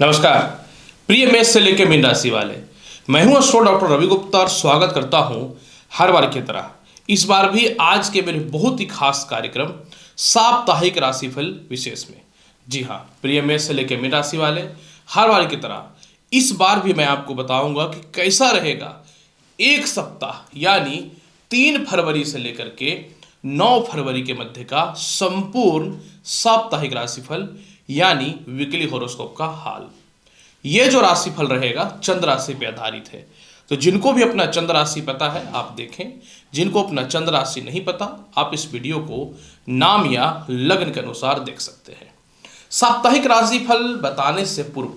नमस्कार प्रिय मेष से लेकर मीन राशि वाले। मैं हूं एस्ट्रो डॉक्टर रवि गुप्ता और स्वागत करता हूं हर बार की तरह इस बार भी आज के मेरे बहुत ही खास कार्यक्रम साप्ताहिक राशिफल विशेष में। जी हां प्रिय मेष से लेकर मीन राशि वाले, हर बार की तरह इस बार भी मैं आपको बताऊंगा कि कैसा रहेगा एक सप्ताह यानी 3 फरवरी से लेकर के 9 फरवरी के मध्य का संपूर्ण साप्ताहिक राशिफल यानी वीकली होरोस्कोप का हाल। यह जो राशिफल रहेगा चंद्र राशि पे आधारित है, तो जिनको भी अपना चंद्र राशि पता है आप देखें, जिनको अपना चंद्र राशि नहीं पता आप इस वीडियो को नाम या लग्न के अनुसार देख सकते हैं। साप्ताहिक राशिफल बताने से पूर्व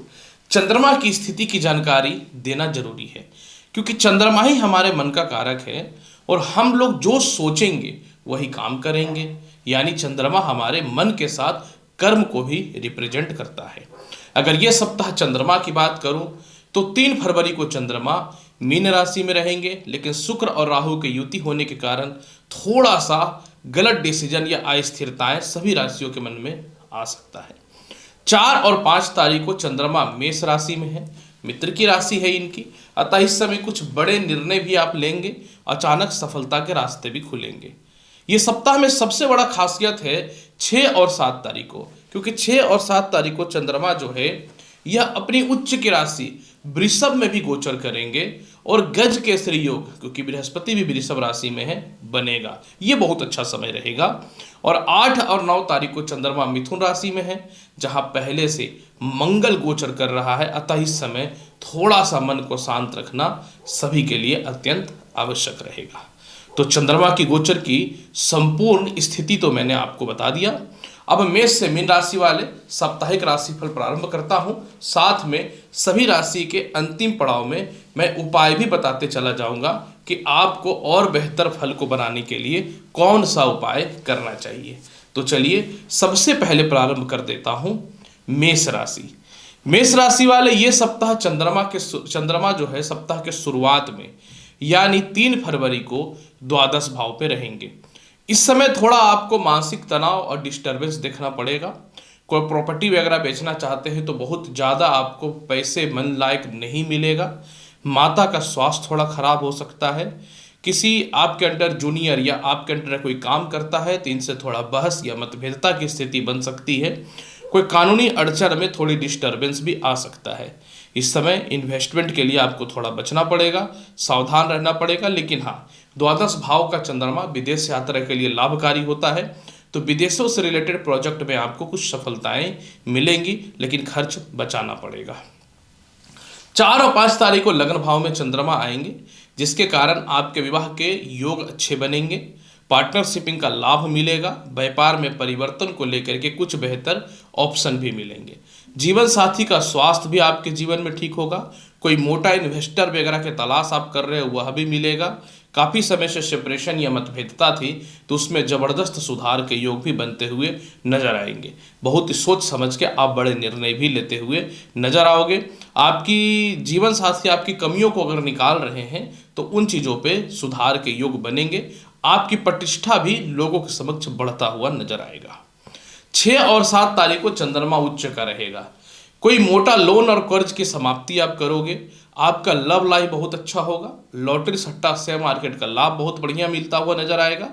चंद्रमा की स्थिति की जानकारी देना जरूरी है, क्योंकि चंद्रमा ही हमारे मन का कारक है और हम लोग जो सोचेंगे वही काम करेंगे। यानी चंद्रमा हमारे मन के साथ कर्म को भी रिप्रेजेंट करता है। अगर ये सप्ताह चंद्रमा की बात करूं तो 3 फरवरी को चंद्रमा मीन राशि में रहेंगे, लेकिन शुक्र और राहु के युति होने के कारण थोड़ा सा गलत डिसीजन या अस्थिरताएं सभी राशियों के मन में आ सकता है। 4 और 5 तारीख को चंद्रमा मेष राशि में है, मित्र की राशि है इनकी, अतः इस समय कुछ बड़े निर्णय भी आप लेंगे, अचानक सफलता के रास्ते भी खुलेंगे। ये सप्ताह में सबसे बड़ा खासियत है 6 और 7 तारीख को, क्योंकि 6 और 7 तारीख को चंद्रमा जो है यह अपनी उच्च की राशि वृषभ में भी गोचर करेंगे और गज केसरी योग, क्योंकि बृहस्पति भी वृषभ राशि में है, बनेगा। ये बहुत अच्छा समय रहेगा। और 8 और 9 तारीख को चंद्रमा मिथुन राशि में है, जहां पहले से मंगल गोचर कर रहा है, अतः इस समय थोड़ा सा मन को शांत रखना सभी के लिए अत्यंत आवश्यक रहेगा। तो चंद्रमा की गोचर की संपूर्ण स्थिति तो मैंने आपको बता दिया। अब मेष से मीन राशि वाले साप्ताहिक राशिफल प्रारंभ करता हूं, साथ में सभी राशि के अंतिम पड़ाव में मैं उपाय भी बताते चला जाऊंगा कि आपको और बेहतर फल को बनाने के लिए कौन सा उपाय करना चाहिए। तो चलिए सबसे पहले प्रारंभ कर देता हूं मेष राशि। मेष राशि वाले ये सप्ताह चंद्रमा जो है सप्ताह के शुरुआत में यानी 3 फरवरी को द्वादश भाव पे रहेंगे। इस समय थोड़ा आपको मानसिक तनाव और डिस्टरबेंस देखना पड़ेगा। कोई प्रॉपर्टी वगैरह बेचना चाहते हैं तो बहुत ज़्यादा आपको पैसे मन लायक नहीं मिलेगा। माता का स्वास्थ्य थोड़ा खराब हो सकता है। किसी आपके अंडर जूनियर या आपके अंडर कोई काम करता है तो इनसे थोड़ा बहस या मतभेदता की स्थिति बन सकती है। कोई कानूनी अड़चन में थोड़ी डिस्टरबेंस भी आ सकता है। इस समय इन्वेस्टमेंट के लिए आपको थोड़ा बचना पड़ेगा, सावधान रहना पड़ेगा। लेकिन हाँ, द्वादश भाव का चंद्रमा विदेश यात्रा के लिए लाभकारी होता है, तो विदेशों से रिलेटेड प्रोजेक्ट में आपको कुछ सफलताएं मिलेंगी, लेकिन खर्च बचाना पड़ेगा। 4 और 5 तारीख को लग्न भाव में चंद्रमा आएंगे, जिसके कारण आपके विवाह के योग अच्छे बनेंगे, पार्टनरशिपिंग का लाभ मिलेगा, व्यापार में परिवर्तन को लेकर के कुछ बेहतर ऑप्शन भी मिलेंगे। जीवन साथी का स्वास्थ्य भी आपके जीवन में ठीक होगा। कोई मोटा इन्वेस्टर वगैरह के तलाश आप कर रहे हो वह भी मिलेगा। काफ़ी समय से सेपरेशन या मतभेदता थी तो उसमें ज़बरदस्त सुधार के योग भी बनते हुए नजर आएंगे। बहुत ही सोच समझ के आप बड़े निर्णय भी लेते हुए नजर आओगे। आपकी जीवन साथी आपकी कमियों को अगर निकाल रहे हैं तो उन चीज़ों पे सुधार के योग बनेंगे। आपकी प्रतिष्ठा भी लोगों के समक्ष बढ़ता हुआ नजर आएगा। 6 और 7 तारीख को चंद्रमा उच्च का रहेगा। कोई मोटा लोन और कर्ज की समाप्ति आप करोगे। आपका लव लाइफ बहुत अच्छा होगा। लॉटरी सट्टा शेयर मार्केट का लाभ बहुत बढ़िया मिलता हुआ नजर आएगा।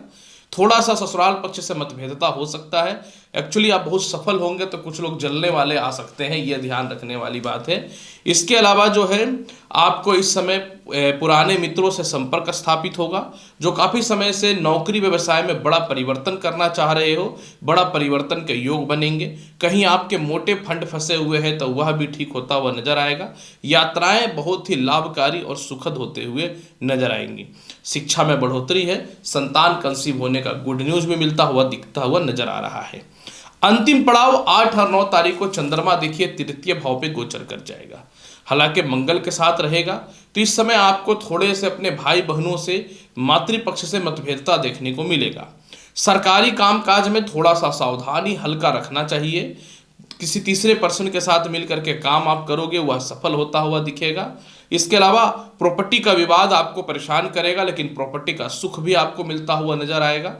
थोड़ा सा ससुराल पक्ष से मतभेदता हो सकता है। एक्चुअली आप बहुत सफल होंगे तो कुछ लोग जलने वाले आ सकते हैं, यह ध्यान रखने वाली बात है। इसके अलावा जो है आपको इस समय पुराने मित्रों से संपर्क स्थापित होगा। जो काफ़ी समय से नौकरी व्यवसाय में बड़ा परिवर्तन करना चाह रहे हो, बड़ा परिवर्तन के योग बनेंगे। कहीं आपके मोटे फंड फंसे हुए हैं तो वह भी ठीक होता हुआ नजर आएगा। यात्राएं बहुत ही लाभकारी और सुखद होते हुए नजर आएंगी। शिक्षा में बढ़ोतरी है। संतान कंसीव होने का गुड न्यूज भी मिलता हुआ दिखता हुआ नजर आ रहा है। अंतिम पड़ाव 8 और 9 तारीख को चंद्रमा देखिए तृतीय भाव पे गोचर कर जाएगा। हालांकि मंगल के साथ रहेगा, तो इस समय आपको थोड़े से अपने भाई बहनों से मातृपक्ष से मतभेदता देखने को मिलेगा। सरकारी कामकाज में थोड़ा सा सावधानी हल्का रखना चाहिए। किसी तीसरे पर्सन के साथ मिलकर के काम आप करोगे वह सफल होता हुआ दिखेगा। इसके अलावा प्रॉपर्टी का विवाद आपको परेशान करेगा, लेकिन प्रॉपर्टी का सुख भी आपको मिलता हुआ नजर आएगा।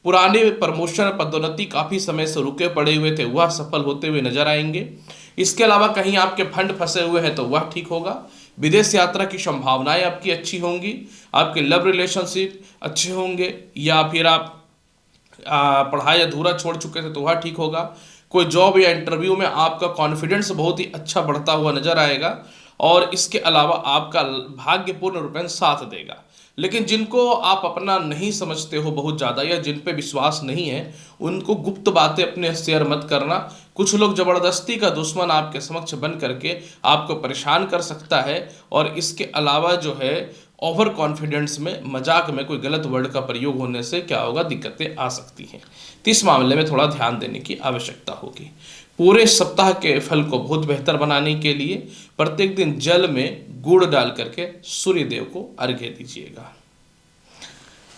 पुराने प्रमोशन पदोन्नति काफ़ी समय से रुके पड़े हुए थे वह सफल होते हुए नजर आएंगे। इसके अलावा कहीं आपके फंड फंसे हुए हैं तो वह ठीक होगा। विदेश यात्रा की संभावनाएं आपकी अच्छी होंगी। आपके लव रिलेशनशिप अच्छे होंगे, या फिर आप पढ़ाई अधूरा छोड़ चुके थे तो वह ठीक होगा। कोई जॉब या इंटरव्यू में आपका कॉन्फिडेंस बहुत ही अच्छा बढ़ता हुआ नजर आएगा, और इसके अलावा आपका भाग्य पूर्ण रूपेण साथ देगा। लेकिन जिनको आप अपना नहीं समझते हो बहुत ज़्यादा, या जिन पे विश्वास नहीं है, उनको गुप्त बातें अपने शेयर मत करना। कुछ लोग ज़बरदस्ती का दुश्मन आपके समक्ष बन करके आपको परेशान कर सकता है, और इसके अलावा जो है ओवर कॉन्फिडेंस में, मजाक में कोई गलत वर्ड का प्रयोग होने से क्या होगा, दिक्कतें आ सकती हैं। तो इस मामले में थोड़ा ध्यान देने की आवश्यकता होगी। पूरे सप्ताह के फल को बहुत बेहतर बनाने के लिए प्रत्येक दिन जल में गुड़ डाल करके सूर्य देव को अर्घ्य दीजिएगा।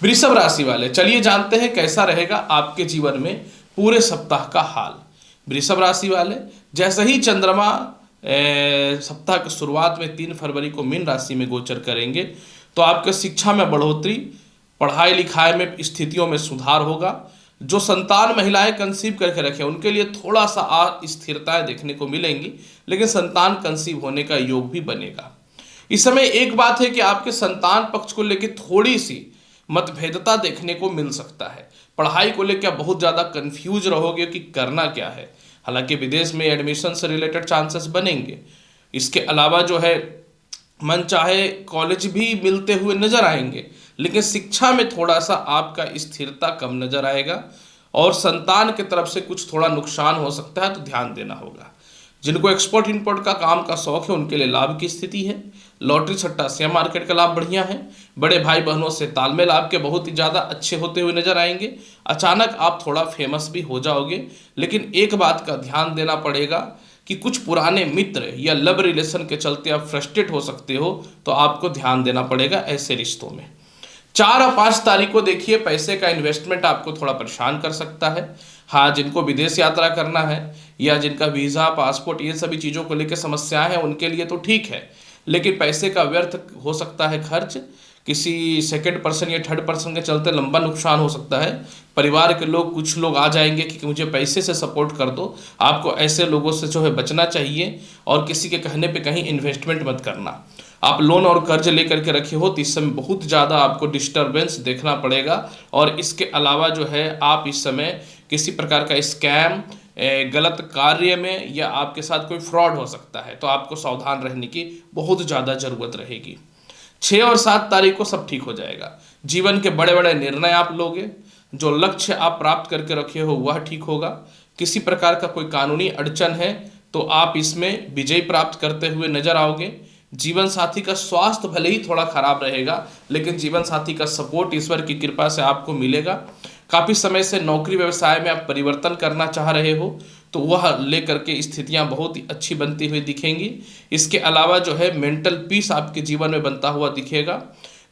वृषभ राशि वाले, चलिए जानते हैं कैसा रहेगा आपके जीवन में पूरे सप्ताह का हाल। वृषभ राशि वाले, जैसे ही चंद्रमा सप्ताह की शुरुआत में 3 फरवरी को मीन राशि में गोचर करेंगे, तो आपके शिक्षा में बढ़ोतरी, पढ़ाई लिखाई में स्थितियों में सुधार होगा। जो संतान महिलाएं कंसीव करके रखे उनके लिए थोड़ा सा अस्थिरताएं देखने को मिलेंगी, लेकिन संतान कंसीव होने का योग भी बनेगा। इस समय एक बात है कि आपके संतान पक्ष को लेकर थोड़ी सी मतभेदता देखने को मिल सकता है। पढ़ाई को लेकर बहुत ज़्यादा कंफ्यूज रहोगे कि करना क्या है। हालांकि विदेश में एडमिशन से रिलेटेड चांसेस बनेंगे। इसके अलावा जो है मन चाहे कॉलेज भी मिलते हुए नजर आएंगे, लेकिन शिक्षा में थोड़ा सा आपका स्थिरता कम नजर आएगा, और संतान की तरफ से कुछ थोड़ा नुकसान हो सकता है, तो ध्यान देना होगा। जिनको एक्सपोर्ट इंपोर्ट का काम का शौक है उनके लिए लाभ की स्थिति है। लॉटरी सट्टा शेयर मार्केट का लाभ बढ़िया है। बड़े भाई बहनों से तालमेल आपके बहुत ही ज़्यादा अच्छे होते हुए नजर आएंगे। अचानक आप थोड़ा फेमस भी हो जाओगे, लेकिन एक बात का ध्यान देना पड़ेगा कि कुछ पुराने मित्र या लव रिलेशन के चलते आप फ्रस्ट्रेट हो सकते हो, तो आपको ध्यान देना पड़ेगा ऐसे रिश्तों में। 4 और 5 तारीख को देखिए पैसे का इन्वेस्टमेंट आपको थोड़ा परेशान कर सकता है। हाँ, जिनको विदेश यात्रा करना है या जिनका वीज़ा, पासपोर्ट, ये सभी चीज़ों को लेकर समस्याएं हैं, उनके लिए तो ठीक है, लेकिन पैसे का व्यर्थ हो सकता है खर्च। किसी सेकंड पर्सन या थर्ड पर्सन के चलते लंबा नुकसान हो सकता है। परिवार के लोग, कुछ लोग आ जाएंगे कि मुझे पैसे से सपोर्ट कर दो। आपको ऐसे लोगों से जो है बचना चाहिए, और किसी के कहने पे कहीं इन्वेस्टमेंट मत करना। आप लोन और कर्ज लेकर के रखे हो तो इस समय बहुत ज़्यादा आपको डिस्टर्बेंस देखना पड़ेगा, और इसके अलावा जो है आप इस समय किसी प्रकार का स्कैम, गलत कार्य में, या आपके साथ कोई फ्रॉड हो सकता है, तो आपको सावधान रहने की बहुत ज़्यादा ज़रूरत रहेगी। 6 और 7 तारीख को सब ठीक हो जाएगा। जीवन के बड़े बड़े निर्णय आप लोगे। जो लक्ष्य आप प्राप्त करके रखे हो वह ठीक होगा। किसी प्रकार का कोई कानूनी अड़चन है तो आप इसमें विजय प्राप्त करते हुए नजर आओगे। जीवन साथी का स्वास्थ्य भले ही थोड़ा खराब रहेगा, लेकिन जीवन साथी का सपोर्ट ईश्वर की कृपा से आपको मिलेगा। काफ़ी समय से नौकरी व्यवसाय में आप परिवर्तन करना चाह रहे हो, तो वह लेकर के स्थितियां बहुत ही अच्छी बनती हुई दिखेंगी। इसके अलावा जो है मेंटल पीस आपके जीवन में बनता हुआ दिखेगा।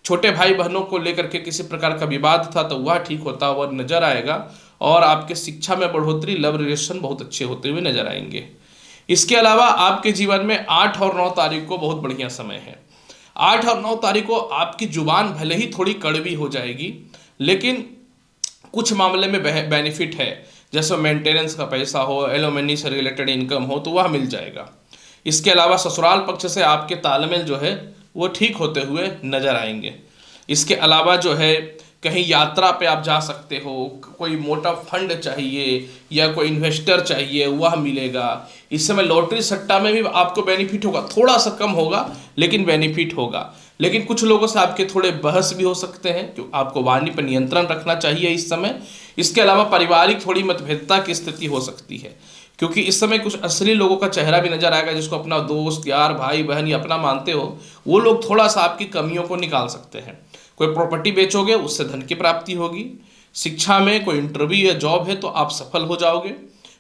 छोटे भाई बहनों को लेकर के किसी प्रकार का विवाद था तो वह ठीक होता हुआ नजर आएगा, और आपके शिक्षा में बढ़ोतरी, लव रिलेशन बहुत अच्छे होते हुए नजर आएंगे। इसके अलावा आपके जीवन में 8 और 9 तारीख को बहुत बढ़िया समय है। 8 और 9 तारीख को आपकी जुबान भले ही थोड़ी कड़वी हो जाएगी, लेकिन कुछ मामले में बेनिफिट है। जैसे मेंटेनेंस का पैसा हो, एलोमनी से रिलेटेड इनकम हो, तो वह मिल जाएगा। इसके अलावा ससुराल पक्ष से आपके तालमेल जो है वो ठीक होते हुए नजर आएंगे। इसके अलावा जो है कहीं यात्रा पे आप जा सकते हो, कोई मोटा फंड चाहिए या कोई इन्वेस्टर चाहिए, वह मिलेगा। इस समय लॉटरी सट्टा में भी आपको बेनिफिट होगा, थोड़ा सा कम होगा लेकिन बेनिफिट होगा। लेकिन कुछ लोगों से आपके थोड़े बहस भी हो सकते हैं, तो आपको वाणी पर नियंत्रण रखना चाहिए इस समय। इसके अलावा पारिवारिक थोड़ी मतभेदता की स्थिति हो सकती है, क्योंकि इस समय कुछ असली लोगों का चेहरा भी नजर आएगा, जिसको अपना दोस्त, यार, भाई बहन या अपना मानते हो, वो लोग थोड़ा सा आपकी कमियों को निकाल सकते हैं। कोई प्रॉपर्टी बेचोगे, उससे धन की प्राप्ति होगी। शिक्षा में कोई इंटरव्यू या जॉब है तो आप सफल हो जाओगे।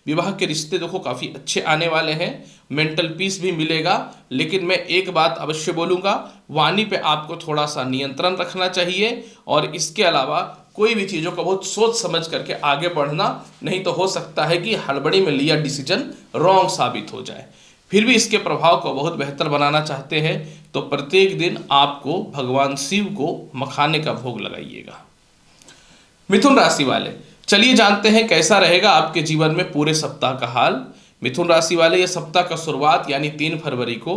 विवाह के रिश्ते देखो काफ़ी अच्छे आने वाले हैं, मेंटल पीस भी मिलेगा। लेकिन मैं एक बात अवश्य बोलूँगा, वाणी पे आपको थोड़ा सा नियंत्रण रखना चाहिए, और इसके अलावा कोई भी चीज़ों को बहुत सोच समझ करके आगे बढ़ना, नहीं तो हो सकता है कि हड़बड़ी में लिया डिसीजन रॉन्ग साबित हो जाए। फिर भी इसके प्रभाव को बहुत बेहतर बनाना चाहते हैं तो प्रत्येक दिन आपको भगवान शिव को मखाने का भोग लगाइएगा। मिथुन राशि वाले, चलिए जानते हैं कैसा रहेगा आपके जीवन में पूरे सप्ताह का हाल। मिथुन राशि वाले ये सप्ताह का शुरुआत यानी 3 फरवरी को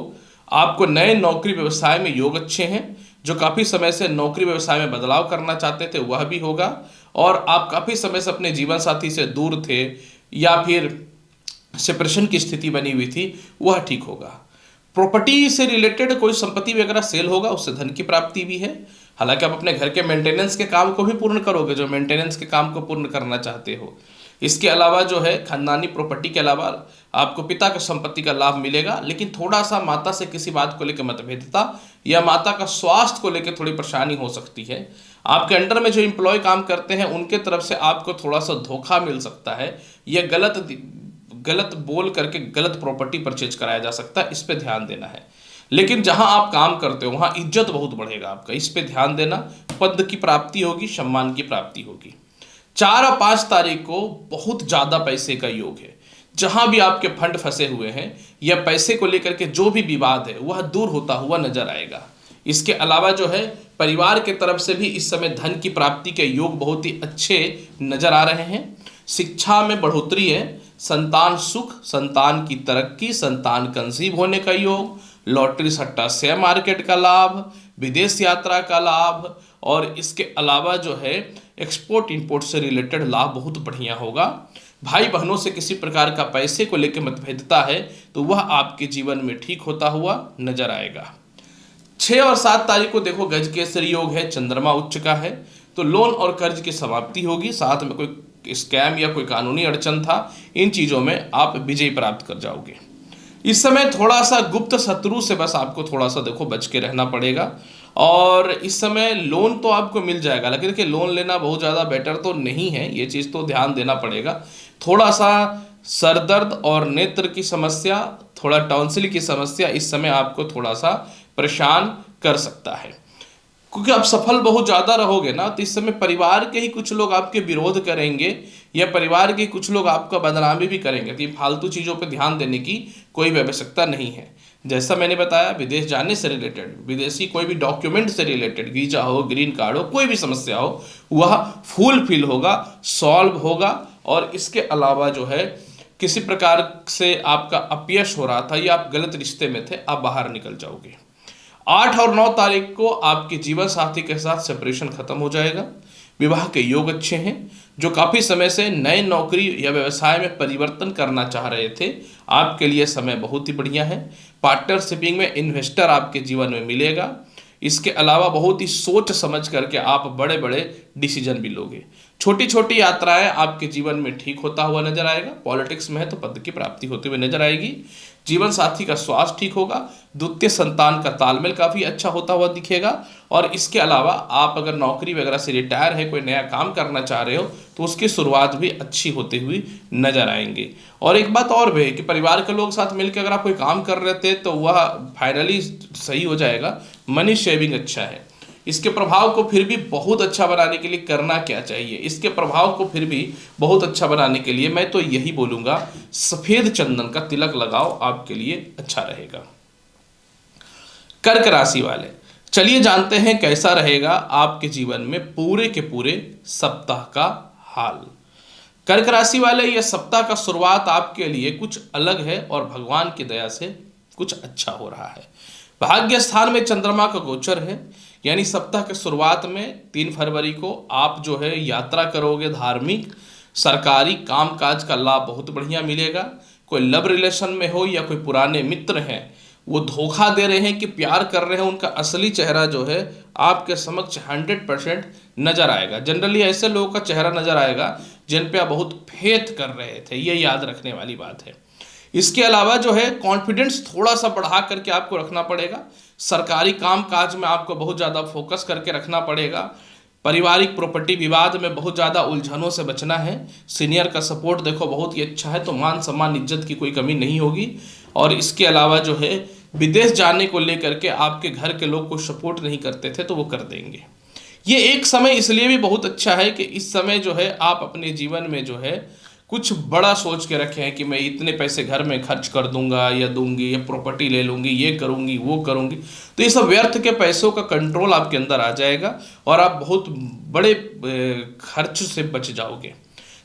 आपको नए नौकरी व्यवसाय में योग अच्छे हैं। जो काफ़ी समय से नौकरी व्यवसाय में बदलाव करना चाहते थे वह भी होगा, और आप काफ़ी समय से अपने जीवन साथी से दूर थे या फिर सेपरेशन की स्थिति बनी हुई थी, वह ठीक होगा। प्रॉपर्टी से रिलेटेड कोई संपत्ति वगैरह सेल होगा, उससे धन की प्राप्ति भी है। हालांकि आप अपने घर के मेंटेनेंस के काम को भी पूर्ण करोगे, जो मेंटेनेंस के काम को पूर्ण करना चाहते हो। इसके अलावा जो है खानदानी प्रॉपर्टी के अलावा आपको पिता की संपत्ति का लाभ मिलेगा, लेकिन थोड़ा सा माता से किसी बात को लेकर मतभेदता या माता का स्वास्थ्य को लेकर थोड़ी परेशानी हो सकती है। आपके अंडर में जो एम्प्लॉय काम करते हैं उनके तरफ से आपको थोड़ा सा धोखा मिल सकता है, यह गलत बोल करके गलत प्रॉपर्टी परचेज कराया जा सकता है, इस पे ध्यान देना है। लेकिन जहां आप काम करते हो वहां इज्जत बहुत बढ़ेगा आपका, इस पे ध्यान देना। पद की प्राप्ति होगी, सम्मान की प्राप्ति होगी। 4 और 5 तारीख को बहुत ज्यादा पैसे का योग है। जहां भी आपके फंड फंसे हुए हैं या पैसे को लेकर के जो भी विवाद है वह दूर होता हुआ नजर आएगा। इसके अलावा जो है परिवार के तरफ से भी इस समय धन की प्राप्ति के योग बहुत ही अच्छे नजर आ रहे हैं। शिक्षा में बढ़ोतरी है, संतान सुख, संतान की तरक्की, संतान कंसीव होने का योग, लॉटरी सट्टा शेयर मार्केट का लाभ, विदेश यात्रा का लाभ, और इसके अलावा जो है एक्सपोर्ट इंपोर्ट से रिलेटेड लाभ बहुत बढ़िया होगा। भाई बहनों से किसी प्रकार का पैसे को लेकर मतभेदता है तो वह आपके जीवन में ठीक होता हुआ नजर आएगा। 6 और 7 तारीख को देखो गज केसरी योग है, चंद्रमा उच्च का है, तो लोन और कर्ज की समाप्ति होगी। साथ में कोई स्कैम या कोई कानूनी अड़चन था, इन चीज़ों में आप विजय प्राप्त कर जाओगे। इस समय थोड़ा सा गुप्त शत्रु से बस आपको थोड़ा सा देखो बच के रहना पड़ेगा। और इस समय लोन तो आपको मिल जाएगा, लेकिन देखिए लोन लेना बहुत ज़्यादा बेटर तो नहीं है, ये चीज़ तो ध्यान देना पड़ेगा। थोड़ा सा सरदर्द और नेत्र की समस्या, थोड़ा टॉन्सिल की समस्या इस समय आपको थोड़ा सा परेशान कर सकता है, क्योंकि आप सफल बहुत ज़्यादा रहोगे ना, तो इस समय परिवार के ही कुछ लोग आपके विरोध करेंगे या परिवार के कुछ लोग आपका बदनामी भी करेंगे। तो ये फालतू चीज़ों पर ध्यान देने की कोई आवश्यकता नहीं है। जैसा मैंने बताया, विदेश जाने से रिलेटेड, विदेशी कोई भी डॉक्यूमेंट से रिलेटेड, वीजा हो, ग्रीन कार्ड हो, कोई भी समस्या हो, वह फुलफिल होगा, सॉल्व होगा। और इसके अलावा जो है किसी प्रकार से आपका अपयश हो रहा था या आप गलत रिश्ते में थे, आप बाहर निकल जाओगे। 8 और 9 तारीख को आपके जीवन साथी के साथ सेपरेशन खत्म हो जाएगा। विवाह के योग अच्छे हैं। जो काफ़ी समय से नए नौकरी या व्यवसाय में परिवर्तन करना चाह रहे थे, आपके लिए समय बहुत ही बढ़िया है। पार्टनरशिपिंग में इन्वेस्टर आपके जीवन में मिलेगा। इसके अलावा बहुत ही सोच समझ करके आप बड़े बड़े डिसीजन भी लोगे। छोटी छोटी यात्राएं आपके जीवन में ठीक होता हुआ नजर आएगा। पॉलिटिक्स में है तो पद की प्राप्ति होते हुए नजर आएगी। जीवन साथी का स्वास्थ्य ठीक होगा। द्वितीय संतान का तालमेल काफ़ी अच्छा होता हुआ दिखेगा। और इसके अलावा आप अगर नौकरी वगैरह से रिटायर है, कोई नया काम करना चाह रहे हो, तो उसकी शुरुआत भी अच्छी होती हुई नजर आएंगे। और एक बात और भी है कि परिवार के लोग साथ मिलकर अगर आप कोई काम कर रहे थे तो वह फाइनली सही हो जाएगा। मनी सेविंग अच्छा है। इसके प्रभाव को फिर भी बहुत अच्छा बनाने के लिए करना क्या चाहिए? इसके प्रभाव को फिर भी बहुत अच्छा बनाने के लिए मैं तो यही बोलूँगा, सफ़ेद चंदन का तिलक लगाओ, आपके लिए अच्छा रहेगा। कर्क राशि वाले, चलिए जानते हैं कैसा रहेगा आपके जीवन में पूरे के पूरे सप्ताह का हाल। कर्क राशि वाले, यह सप्ताह का शुरुआत आपके लिए कुछ अलग है और भगवान की दया से कुछ अच्छा हो रहा है। भाग्य स्थान में चंद्रमा का गोचर है, यानी सप्ताह के शुरुआत में 3 फरवरी को आप जो है यात्रा करोगे। धार्मिक सरकारी कामकाज का लाभ बहुत बढ़िया मिलेगा। कोई लव रिलेशन में हो या कोई पुराने मित्र हैं, वो धोखा दे रहे हैं कि प्यार कर रहे हैं, उनका असली चेहरा जो है आपके समक्ष 100% नजर आएगा। जनरली ऐसे लोगों का चेहरा नजर आएगा जिन पे आप बहुत फेथ कर रहे थे, ये याद रखने वाली बात है। इसके अलावा जो है कॉन्फिडेंस थोड़ा सा बढ़ा करके आपको रखना पड़ेगा। सरकारी काम काज में आपको बहुत ज़्यादा फोकस करके रखना पड़ेगा। पारिवारिक प्रॉपर्टी विवाद में बहुत ज़्यादा उलझनों से बचना है। सीनियर का सपोर्ट देखो बहुत ही अच्छा है, तो मान सम्मान इज्जत की कोई कमी नहीं होगी। और इसके अलावा जो है विदेश जाने को लेकर के आपके घर के लोग को सपोर्ट नहीं करते थे तो वो कर देंगे। ये एक समय इसलिए भी बहुत अच्छा है कि इस समय जो है आप अपने जीवन में जो है कुछ बड़ा सोच के रखे हैं कि मैं इतने पैसे घर में खर्च कर दूंगा या दूंगी या प्रॉपर्टी ले लूंगी, ये करूंगी वो करूंगी। तो ये सब व्यर्थ के पैसों का कंट्रोल आपके अंदर आ जाएगा और आप बहुत बड़े खर्च से बच जाओगे।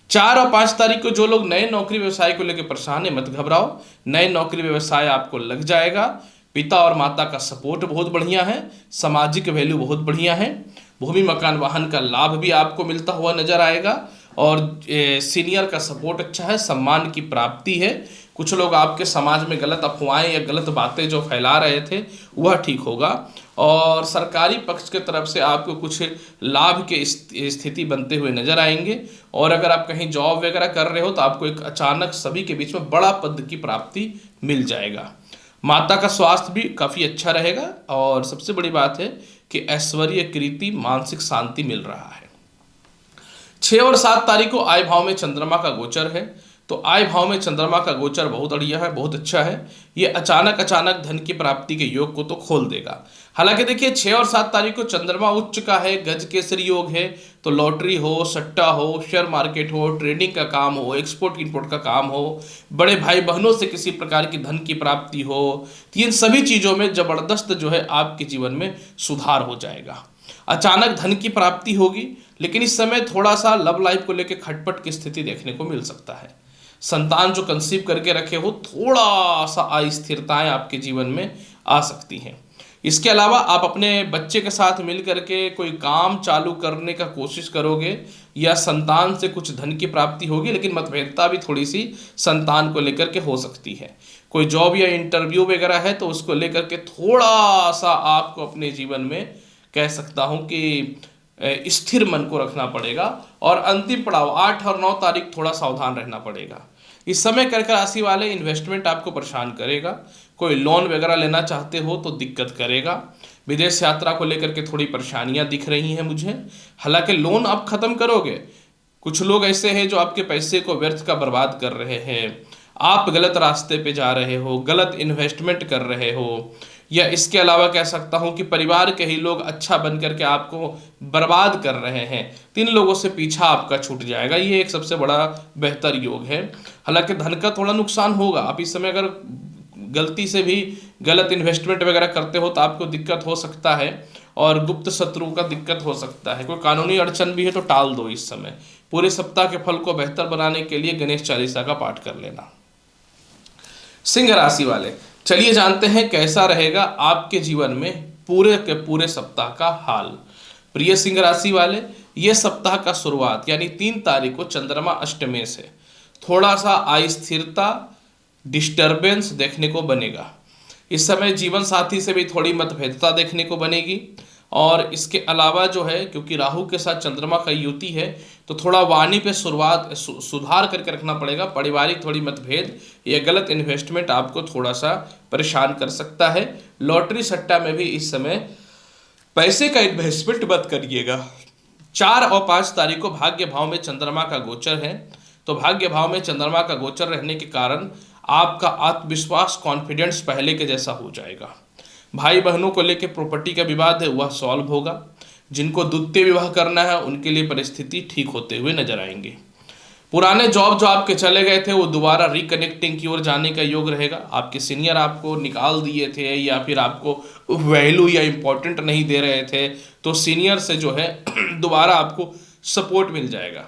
4 और 5 तारीख को जो लोग नए नौकरी व्यवसाय को लेकर परेशान है, मत घबराओ, नए नौकरी व्यवसाय आपको लग जाएगा। पिता और माता का सपोर्ट बहुत बढ़िया है, सामाजिक वैल्यू बहुत बढ़िया है, भूमि मकान वाहन का लाभ भी आपको मिलता हुआ नजर आएगा, और सीनियर का सपोर्ट अच्छा है, सम्मान की प्राप्ति है। कुछ लोग आपके समाज में गलत अफवाहें या गलत बातें जो फैला रहे थे वह ठीक होगा, और सरकारी पक्ष की तरफ से आपको कुछ लाभ के स्थिति बनते हुए नजर आएंगे। और अगर आप कहीं जॉब वगैरह कर रहे हो तो आपको एक अचानक सभी के बीच में बड़ा पद की प्राप्ति मिल जाएगा। माता का स्वास्थ्य भी काफ़ी अच्छा रहेगा, और सबसे बड़ी बात है कि ऐश्वर्य, कीर्ति, मानसिक शांति मिल रहा है। 6 और 7 तारीख को आय भाव में चंद्रमा का गोचर है, तो आय भाव में चंद्रमा का गोचर बहुत बढ़िया है, बहुत अच्छा है। ये अचानक अचानक धन की प्राप्ति के योग को तो खोल देगा। हालांकि देखिए 6 और 7 तारीख को चंद्रमा उच्च का है, गज केसरी योग है, तो लॉटरी हो, सट्टा हो, शेयर मार्केट हो, ट्रेडिंग का काम हो, एक्सपोर्ट इंपोर्ट का काम हो, बड़े भाई बहनों से किसी प्रकार की धन की प्राप्ति हो, तो इन सभी चीज़ों में जबरदस्त जो है आपके जीवन में सुधार हो जाएगा। अचानक धन की प्राप्ति होगी, लेकिन इस समय थोड़ा सा लव लाइफ को लेकर खटपट की स्थिति देखने को मिल सकता है। संतान जो कंसीव करके रखे हो, थोड़ा सा अस्थिरताएं आपके जीवन में आ सकती हैं। इसके अलावा आप अपने बच्चे के साथ मिल करके कोई काम चालू करने का कोशिश करोगे, या संतान से कुछ धन की प्राप्ति होगी, लेकिन मतभेदता भी थोड़ी सी संतान को लेकर के हो सकती है। कोई जॉब या इंटरव्यू वगैरह है तो उसको लेकर के थोड़ा सा आपको अपने जीवन में कह सकता हूँ कि स्थिर मन को रखना पड़ेगा। और अंतिम पड़ाव 8 और 9 तारीख थोड़ा सावधान रहना पड़ेगा। इस समय कर्क राशि वाले इन्वेस्टमेंट आपको परेशान करेगा। कोई लोन वगैरह लेना चाहते हो तो दिक्कत करेगा। विदेश यात्रा को लेकर के थोड़ी परेशानियां दिख रही हैं मुझे। हालांकि लोन आप खत्म करोगे। कुछ लोग ऐसे हैं जो आपके पैसे को व्यर्थ का बर्बाद कर रहे हैं, आप गलत रास्ते पे जा रहे हो, गलत इन्वेस्टमेंट कर रहे हो, या इसके अलावा कह सकता हूं कि परिवार के ही लोग अच्छा बन करके आपको बर्बाद कर रहे हैं। 3 लोगों से पीछा आपका छूट जाएगा। ये एक सबसे बड़ा बेहतर योग है। हालांकि धन का थोड़ा नुकसान होगा। आप इस समय अगर गलती से भी गलत इन्वेस्टमेंट वगैरह करते हो तो आपको दिक्कत हो सकता है, और गुप्त शत्रु का दिक्कत हो सकता है। कोई कानूनी अड़चन भी है तो टाल दो इस समय। पूरे सप्ताह के फल को बेहतर बनाने के लिए गणेश चालीसा का पाठ कर लेना। सिंह राशि वाले, चलिए जानते हैं कैसा रहेगा आपके जीवन में पूरे के पूरे सप्ताह का हाल। प्रिय सिंह राशि वाले, ये सप्ताह का शुरुआत यानी 3 तारीख को चंद्रमा अष्टमे से थोड़ा सा अस्थिरता, डिस्टरबेंस देखने को बनेगा। इस समय जीवन साथी से भी थोड़ी मतभेदता देखने को बनेगी। और इसके अलावा जो है, क्योंकि राहु के साथ चंद्रमा का युति है, तो थोड़ा वाणी पे सुधार करके रखना पड़ेगा। पारिवारिक थोड़ी मतभेद या गलत इन्वेस्टमेंट आपको थोड़ा सा परेशान कर सकता है। लॉटरी सट्टा में भी इस समय पैसे का इन्वेस्टमेंट मत करिएगा। 4 और 5 तारीख को भाग्य भाव में चंद्रमा का गोचर है, तो भाग्य भाव में चंद्रमा का गोचर रहने के कारण आपका आत्मविश्वास, कॉन्फिडेंस पहले के जैसा हो जाएगा। भाई बहनों को लेकर प्रॉपर्टी का विवाद है वह सॉल्व होगा। जिनको द्वितीय विवाह करना है उनके लिए परिस्थिति ठीक होते हुए नजर आएंगे। पुराने जॉब जो आपके चले गए थे वो दोबारा रिकनेक्टिंग की ओर जाने का योग रहेगा। आपके सीनियर आपको निकाल दिए थे या फिर आपको वैल्यू या इम्पोर्टेंट नहीं दे रहे थे, तो सीनियर से जो है दोबारा आपको सपोर्ट मिल जाएगा।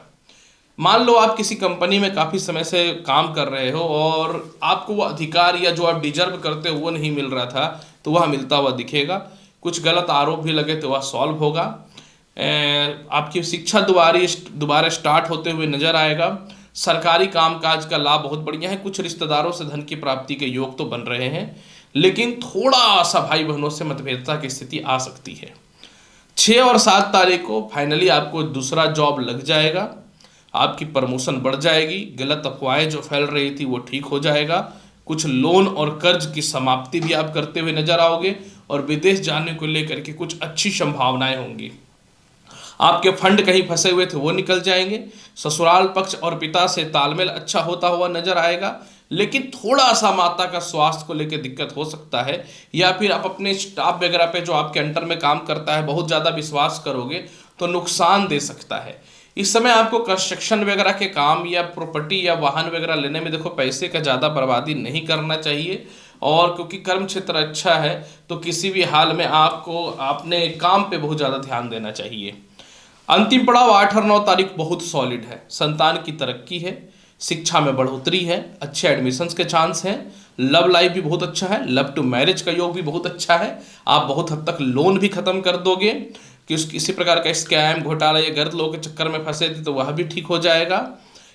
मान लो आप किसी कंपनी में काफ़ी समय से काम कर रहे हो और आपको वो अधिकार या जो आप डिजर्व करते हो वो नहीं मिल रहा था, तो वह मिलता हुआ दिखेगा। कुछ गलत आरोप भी लगे तो वह सॉल्व होगा। आपकी शिक्षा दोबारा स्टार्ट होते हुए नजर आएगा। सरकारी कामकाज का लाभ बहुत बढ़िया है। कुछ रिश्तेदारों से धन की प्राप्ति के योग तो बन रहे हैं, लेकिन थोड़ा सा भाई बहनों से मतभेदता की स्थिति आ सकती है। 6 और 7 तारीख को फाइनली आपको दूसरा जॉब लग जाएगा। आपकी प्रमोशन बढ़ जाएगी। गलत अफवाहें जो फैल रही थी वो ठीक हो जाएगा। कुछ लोन और कर्ज की समाप्ति भी आप करते हुए नजर आओगे, और विदेश जाने को लेकर के कुछ अच्छी संभावनाएं होंगी। आपके फंड कहीं फंसे हुए थे वो निकल जाएंगे। ससुराल पक्ष और पिता से तालमेल अच्छा होता हुआ नजर आएगा, लेकिन थोड़ा सा माता का स्वास्थ्य को लेकर दिक्कत हो सकता है। या फिर आप अपने स्टाफ वगैरह पे जो आपके अंडर में काम करता है बहुत ज़्यादा विश्वास करोगे तो नुकसान दे सकता है। इस समय आपको कंस्ट्रक्शन वगैरह के काम या प्रॉपर्टी या वाहन वगैरह लेने में देखो पैसे का ज़्यादा बर्बादी नहीं करना चाहिए। और क्योंकि कर्म क्षेत्र अच्छा है तो किसी भी हाल में आपको अपने काम पे बहुत ज़्यादा ध्यान देना चाहिए। अंतिम पड़ाव 8 और 9 तारीख बहुत सॉलिड है। संतान की तरक्की है, शिक्षा में बढ़ोतरी है, अच्छे एडमिशन्स के चांस हैं, लव लाइफ भी बहुत अच्छा है, लव टू मैरिज का योग भी बहुत अच्छा है। आप बहुत हद तक लोन भी खत्म कर दोगे कि उस किसी प्रकार का स्कैम घोटाला या गलत लोगों के चक्कर में फंसे थे तो वह भी ठीक हो जाएगा।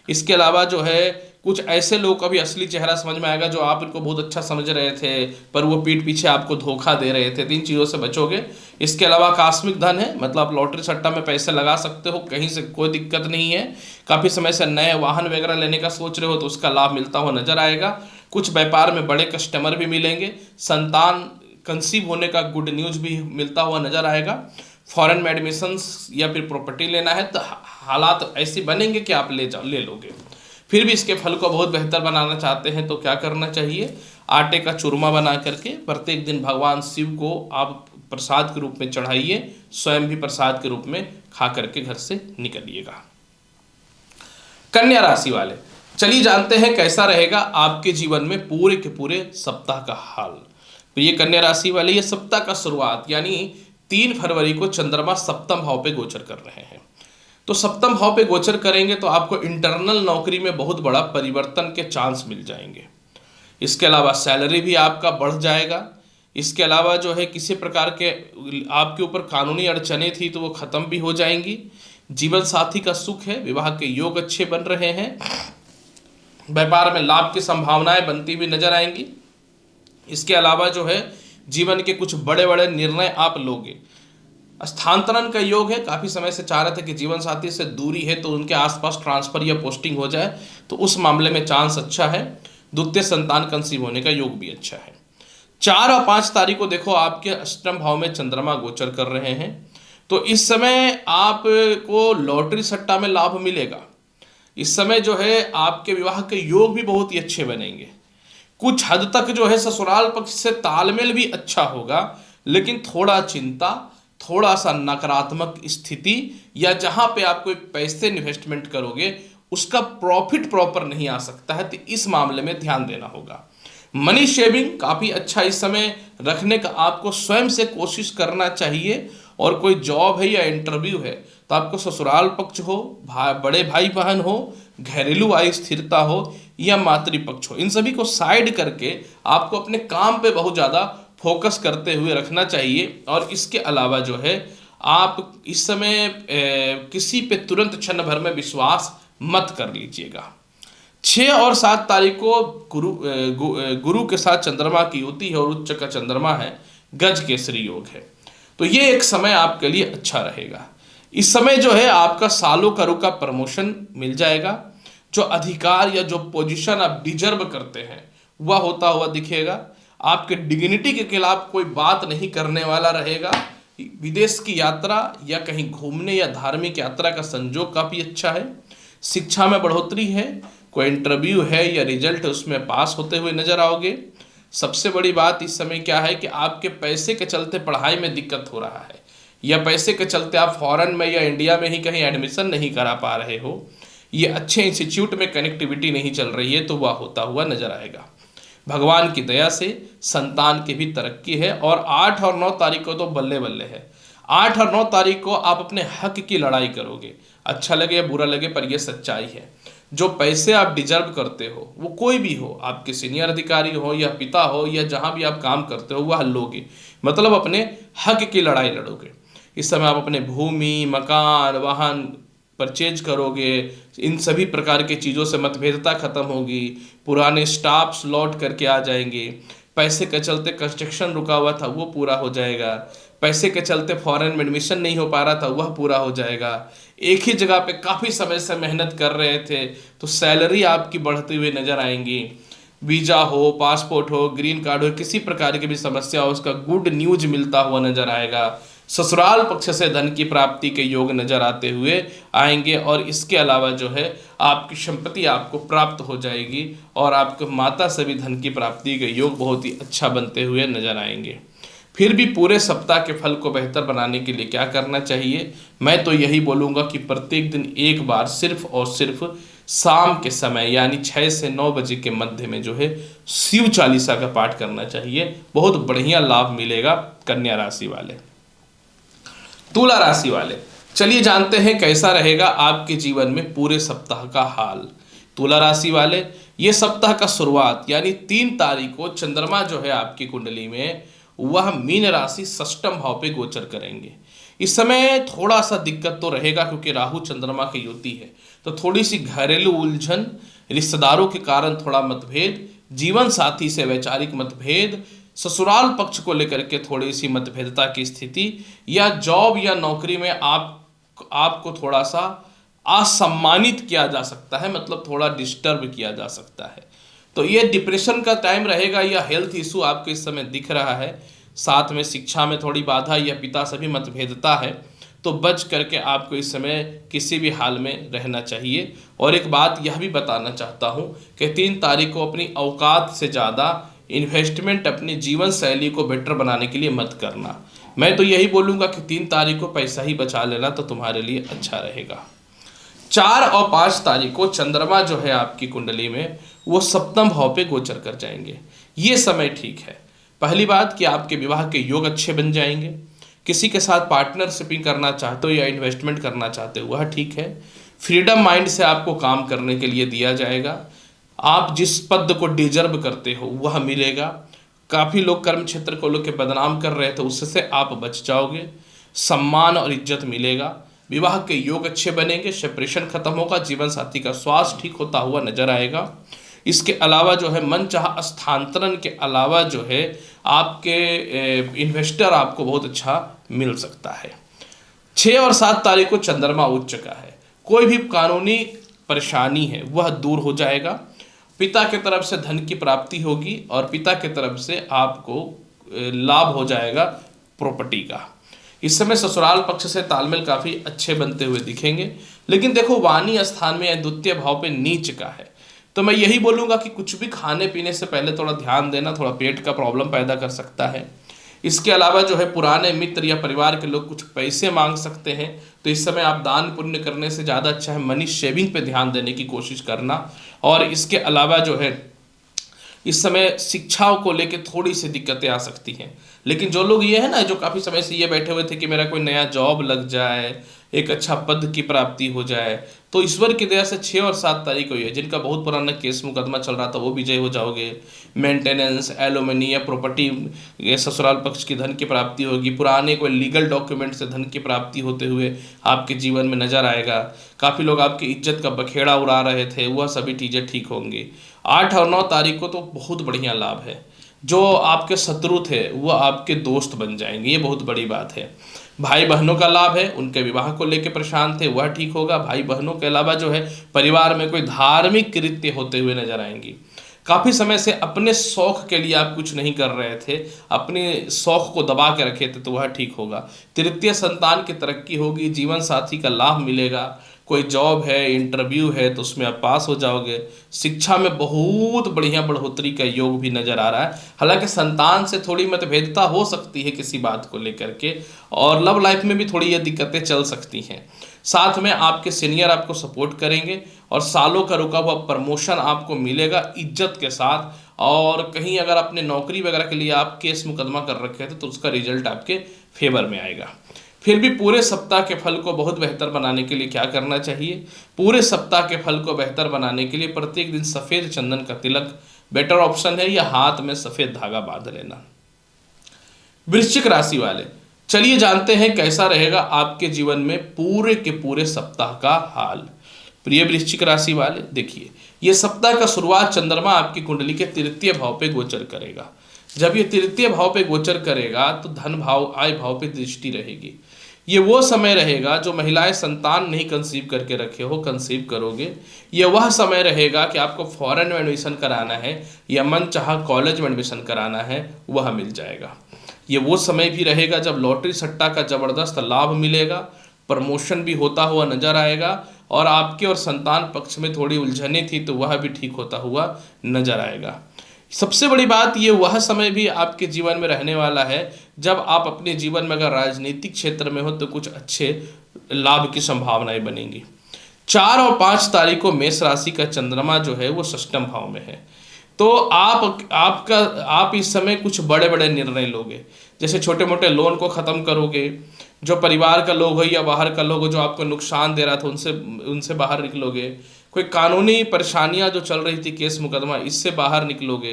इसके अलावा जो है कुछ ऐसे लोग का भी असली चेहरा समझ में आएगा जो आप इनको बहुत अच्छा समझ रहे थे पर वो पीठ पीछे आपको धोखा दे रहे थे। 3 चीज़ों से बचोगे। इसके अलावा आकस्मिक धन है, मतलब आप लॉटरी सट्टा में पैसे लगा सकते हो, कहीं से कोई दिक्कत नहीं है। काफ़ी समय से नए वाहन वगैरह लेने का सोच रहे हो तो उसका लाभ मिलता हुआ नजर आएगा। कुछ व्यापार में बड़े कस्टमर भी मिलेंगे। संतान कंसीव होने का गुड न्यूज भी मिलता हुआ नजर आएगा। फॉरेन में एडमिशन्स या फिर प्रॉपर्टी लेना है तो हालात ऐसे बनेंगे कि आप ले लोगे। फिर भी इसके फल को बहुत बेहतर बनाना चाहते हैं तो क्या करना चाहिए? आटे का चूरमा बना करके प्रत्येक दिन भगवान शिव को आप प्रसाद के रूप में चढ़ाइए, स्वयं भी प्रसाद के रूप में खा करके घर से निकलिएगा। कन्या राशि वाले, चलिए जानते हैं कैसा रहेगा आपके जीवन में पूरे के पूरे सप्ताह का हाल। प्रिय कन्या राशि वाले, ये सप्ताह का शुरुआत यानी 3 फरवरी को चंद्रमा सप्तम भाव पे गोचर कर रहे हैं। तो सप्तम भाव पे गोचर करेंगे तो आपको इंटरनल नौकरी में बहुत बड़ा परिवर्तन के चांस मिल जाएंगे। इसके अलावा सैलरी भी आपका बढ़ जाएगा। इसके अलावा जो है किसी प्रकार के आपके ऊपर कानूनी अड़चने थी तो वो खत्म भी हो जाएंगी। जीवन साथी का सुख है, विवाह के योग अच्छे बन रहे हैं। व्यापार में लाभ की संभावनाएं बनती हुई नजर आएंगी। इसके अलावा जो है जीवन के कुछ बड़े बड़े निर्णय आप लोगे। स्थानांतरण का योग है, काफी समय से चाह रहे थे कि जीवन साथी से दूरी है तो उनके आसपास ट्रांसफर या पोस्टिंग हो जाए तो उस मामले में चांस अच्छा है। द्वितीय संतान कंसीव होने का योग भी अच्छा है। 4 और 5 तारीख को देखो आपके अष्टम भाव में चंद्रमा गोचर कर रहे हैं तो इस समय आपको लॉटरी सट्टा में लाभ मिलेगा। इस समय जो है आपके विवाह के योग भी बहुत ही अच्छे बनेंगे। कुछ हद तक जो है ससुराल पक्ष से तालमेल भी अच्छा होगा, लेकिन थोड़ा चिंता, थोड़ा सा नकारात्मक स्थिति या जहां पे आप कोई पैसे इन्वेस्टमेंट करोगे उसका प्रॉफिट प्रॉपर नहीं आ सकता है तो इस मामले में ध्यान देना होगा। मनी शेविंग काफ़ी अच्छा इस समय रखने का आपको स्वयं से कोशिश करना चाहिए। और कोई जॉब है या इंटरव्यू है तो आपको ससुराल पक्ष हो, बड़े भाई बहन हो, घरेलू आय स्थिरता हो या मातृपक्ष हो, इन सभी को साइड करके आपको अपने काम पे बहुत ज़्यादा फोकस करते हुए रखना चाहिए। और इसके अलावा जो है आप इस समय किसी पे तुरंत क्षण भर में विश्वास मत कर लीजिएगा। 6 और 7 तारीख को गुरु के साथ चंद्रमा की युति है और उच्च का चंद्रमा है, गज केसरी योग है। तो ये एक समय आपके लिए अच्छा रहेगा। इस समय जो है आपका सालों का रुका प्रमोशन मिल जाएगा। जो अधिकार या जो पोजीशन आप डिजर्व करते हैं वह होता हुआ दिखेगा। आपके डिग्निटी के खिलाफ कोई बात नहीं करने वाला रहेगा। विदेश की यात्रा या कहीं घूमने या धार्मिक यात्रा का संजोग काफ़ी अच्छा है। शिक्षा में बढ़ोतरी है, कोई इंटरव्यू है या रिजल्ट है उसमें पास होते हुए नजर आओगे। सबसे बड़ी बात इस समय क्या है कि आपके पैसे के चलते पढ़ाई में दिक्कत हो रहा है या पैसे के चलते आप फॉरेन में या इंडिया में ही कहीं एडमिशन नहीं करा पा रहे हो, ये अच्छे इंस्टीट्यूट में कनेक्टिविटी नहीं चल रही है तो वह होता हुआ नजर आएगा। भगवान की दया से संतान की भी तरक्की है। और 8 और 9 तारीख को तो बल्ले बल्ले है। 8 और 9 तारीख को आप अपने हक की लड़ाई करोगे। अच्छा लगे या बुरा लगे पर यह सच्चाई है। जो पैसे आप डिजर्व करते हो वो कोई भी हो, आपके सीनियर अधिकारी हो या पिता हो या जहां भी आप काम करते हो वह लोगे, मतलब अपने हक की लड़ाई लड़ोगे। इस समय आप अपने भूमि, मकान, वाहन परचेज करोगे। इन सभी प्रकार की चीज़ों से मतभेदता खत्म होगी। पुराने स्टाफ्स लौट करके आ जाएंगे। पैसे के चलते कंस्ट्रक्शन रुका हुआ था वो पूरा हो जाएगा। पैसे के चलते फॉरेन में एडमिशन नहीं हो पा रहा था वह पूरा हो जाएगा। एक ही जगह पे काफ़ी समय से मेहनत कर रहे थे तो सैलरी आपकी बढ़ती हुई नजर आएंगी। वीज़ा हो, पासपोर्ट हो, ग्रीन कार्ड हो, किसी प्रकार की भी समस्या हो उसका गुड न्यूज मिलता हुआ नजर आएगा। ससुराल पक्ष से धन की प्राप्ति के योग नजर आते हुए आएंगे। और इसके अलावा जो है आपकी संपत्ति आपको प्राप्त हो जाएगी और आपको माता से भी धन की प्राप्ति के योग बहुत ही अच्छा बनते हुए नजर आएंगे। फिर भी पूरे सप्ताह के फल को बेहतर बनाने के लिए क्या करना चाहिए? मैं तो यही बोलूँगा कि प्रत्येक दिन एक बार सिर्फ और सिर्फ शाम के समय यानी 6 से 9 बजे के मध्य में जो है शिव चालीसा का पाठ करना चाहिए। बहुत बढ़िया लाभ मिलेगा। कन्या राशि वाले। तुला राशि वाले, चलिए जानते हैं कैसा रहेगा आपके जीवन में पूरे सप्ताह का हाल। तुला राशि वाले, ये सप्ताह का शुरुआत यानी 3 तारीख को चंद्रमा जो है आपकी कुंडली में वह मीन राशि षष्ठम भाव पे गोचर करेंगे। इस समय थोड़ा सा दिक्कत तो रहेगा क्योंकि राहु चंद्रमा की युति है, तो थोड़ी सी घरेलू उलझन, रिश्तेदारों के कारण थोड़ा मतभेद, जीवन साथी से वैचारिक मतभेद, ससुराल पक्ष को लेकर के थोड़ी सी मतभेदता की स्थिति, या जॉब या नौकरी में आपको थोड़ा सा असम्मानित किया जा सकता है, मतलब थोड़ा डिस्टर्ब किया जा सकता है। तो ये डिप्रेशन का टाइम रहेगा या हेल्थ इशू आपको इस समय दिख रहा है। साथ में शिक्षा में थोड़ी बाधा या पिता से भी मतभेदता है, तो बच करके आपको इस समय किसी भी हाल में रहना चाहिए। और एक बात यह भी बताना चाहता हूँ कि 3 तारीख को अपनी औकात से ज़्यादा इन्वेस्टमेंट अपनी जीवन शैली को बेटर बनाने के लिए मत करना। मैं तो यही बोलूँगा कि 3 तारीख को पैसा ही बचा लेना तो तुम्हारे लिए अच्छा रहेगा। 4 और 5 तारीख को चंद्रमा जो है आपकी कुंडली में वो सप्तम भाव पे गोचर कर जाएंगे। ये समय ठीक है। पहली बात कि आपके विवाह के योग अच्छे बन जाएंगे। किसी के साथ पार्टनरशिपिंग करना चाहते हो या इन्वेस्टमेंट करना चाहते हो वह ठीक है। फ्रीडम माइंड से आपको काम करने के लिए दिया जाएगा। आप जिस पद को डिजर्व करते हो वह मिलेगा। काफ़ी लोग कर्म क्षेत्र को लोग के बदनाम कर रहे थे, उससे आप बच जाओगे। सम्मान और इज्जत मिलेगा। विवाह के योग अच्छे बनेंगे। सेपरेशन खत्म होगा। जीवन साथी का स्वास्थ्य ठीक होता हुआ नजर आएगा। इसके अलावा जो है मनचाहा स्थानांतरण के अलावा जो है आपके इन्वेस्टर आपको बहुत अच्छा मिल सकता है। 6 और 7 तारीख को चंद्रमा उच्च का है। कोई भी कानूनी परेशानी है वह दूर हो जाएगा। पिता की तरफ से धन की प्राप्ति होगी और पिता की तरफ से आपको लाभ हो जाएगा प्रॉपर्टी का। इस समय ससुराल पक्ष से तालमेल काफ़ी अच्छे बनते हुए दिखेंगे। लेकिन देखो वाणी स्थान में या द्वितीय भाव पे नीच का है, तो मैं यही बोलूँगा कि कुछ भी खाने पीने से पहले थोड़ा ध्यान देना, थोड़ा पेट का प्रॉब्लम पैदा कर सकता है। इसके अलावा जो है पुराने मित्र या परिवार के लोग कुछ पैसे मांग सकते हैं, तो इस समय आप दान पुण्य करने से ज़्यादा अच्छा है मनी सेविंग पे ध्यान देने की कोशिश करना। और इसके अलावा जो है इस समय शिक्षाओं को लेकर थोड़ी सी दिक्कतें आ सकती हैं। लेकिन जो लोग ये है ना, जो काफ़ी समय से ये बैठे हुए थे कि मेरा कोई नया जॉब लग जाए, एक अच्छा पद की प्राप्ति हो जाए, तो ईश्वर की दया से 6 और 7 तारीख को ही है। जिनका बहुत पुराना केस मुकदमा चल रहा था वो विजय हो जाओगे। मेंटेनेंस, एलुमनी या प्रॉपर्टी, ये ससुराल पक्ष की धन की प्राप्ति होगी। पुराने कोई लीगल डॉक्यूमेंट से धन की प्राप्ति होते हुए आपके जीवन में नजर आएगा। काफ़ी लोग आपकी इज्जत का बखेड़ा उड़ा रहे थे, वह सभी चीज़ें ठीक होंगी। 8 और 9 तारीख को तो बहुत बढ़िया लाभ है। जो आपके शत्रु थे वो आपके दोस्त बन जाएंगे, ये बहुत बड़ी बात है। भाई बहनों का लाभ है, उनके विवाह को लेकर परेशान थे वह ठीक होगा। भाई बहनों के अलावा जो है परिवार में कोई धार्मिक कृत्य होते हुए नजर आएंगी। काफ़ी समय से अपने शौक के लिए आप कुछ नहीं कर रहे थे, अपने शौक को दबा के रखे थे, तो वह ठीक होगा। तृतीय संतान की तरक्की होगी। जीवन साथी का लाभ मिलेगा। कोई जॉब है, इंटरव्यू है, तो उसमें आप पास हो जाओगे। शिक्षा में बहुत बढ़िया बढ़ोतरी का योग भी नजर आ रहा है। हालांकि संतान से थोड़ी मतभेदता हो सकती है किसी बात को लेकर के, और लव लाइफ में भी थोड़ी ये दिक्कतें चल सकती हैं। साथ में आपके सीनियर आपको सपोर्ट करेंगे और सालों का रुका हुआ प्रमोशन आपको मिलेगा इज्जत के साथ। और कहीं अगर अपने नौकरी वगैरह के लिए आप केस मुकदमा कर रखे थे तो उसका रिजल्ट आपके फेवर में आएगा। फिर भी पूरे सप्ताह के फल को बहुत बेहतर बनाने के लिए क्या करना चाहिए? पूरे सप्ताह के फल को बेहतर बनाने के लिए प्रत्येक दिन सफ़ेद चंदन का तिलक बेटर ऑप्शन है, या हाथ में सफ़ेद धागा बांध लेना। वृश्चिक राशि वाले, चलिए जानते हैं कैसा रहेगा आपके जीवन में पूरे के पूरे सप्ताह का हाल। प्रिय वृश्चिक राशि वाले, देखिए ये सप्ताह का शुरुआत चंद्रमा आपकी कुंडली के तृतीय भाव पे गोचर करेगा। जब ये तृतीय भाव पे गोचर करेगा तो धन भाव, आय भाव पे दृष्टि रहेगी। ये वो समय रहेगा जो महिलाएं संतान नहीं कंसीव करके रखे हो, कंसीव करोगे। ये वह समय रहेगा कि आपको फॉरेन में एडमिशन कराना है या मन चाहा कॉलेज में एडमिशन कराना है, वह मिल जाएगा। ये वो समय भी रहेगा जब लॉटरी सट्टा का ज़बरदस्त लाभ मिलेगा, प्रमोशन भी होता हुआ नजर आएगा, और आपके और संतान पक्ष में थोड़ी उलझने थी तो वह भी ठीक होता हुआ नजर आएगा। सबसे बड़ी बात, ये वह समय भी आपके जीवन में रहने वाला है जब आप अपने जीवन में अगर राजनीतिक क्षेत्र में हो तो कुछ अच्छे लाभ की संभावनाएं बनेंगी। 4 और 5 तारीख को मेष राशि का चंद्रमा जो है वो षष्ठम भाव में है। तो आप इस समय कुछ बड़े बड़े निर्णय लोगे, जैसे छोटे मोटे लोन को ख़त्म करोगे, जो परिवार का लोग हो या बाहर का लोग हो जो आपको नुकसान दे रहा था उनसे उनसे बाहर निकलोगे। कोई कानूनी परेशानियां जो चल रही थी, केस मुकदमा, इससे बाहर निकलोगे।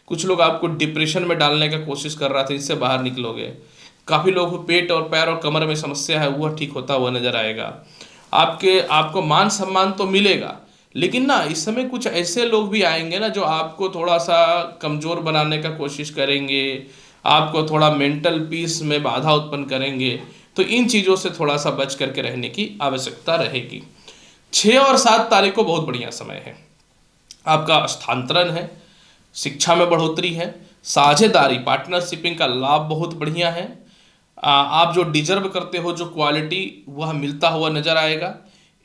कुछ लोग आपको डिप्रेशन में डालने का कोशिश कर रहा था, इससे बाहर निकलोगे। काफ़ी लोगों को पेट और पैर और कमर में समस्या है, वह ठीक होता हुआ नजर आएगा। आपको मान सम्मान तो मिलेगा, लेकिन ना इस समय कुछ ऐसे लोग भी आएंगे ना जो आपको थोड़ा सा कमज़ोर बनाने का कोशिश करेंगे, आपको थोड़ा मेंटल पीस में बाधा उत्पन्न करेंगे। तो इन चीज़ों से थोड़ा सा बच करके रहने की आवश्यकता रहेगी। 6 और 7 तारीख को बहुत बढ़िया समय है। आपका स्थानांतरण है, शिक्षा में बढ़ोतरी है, साझेदारी पार्टनरशिपिंग का लाभ बहुत बढ़िया है। आप जो डिजर्व करते हो, जो क्वालिटी, वह मिलता हुआ नजर आएगा।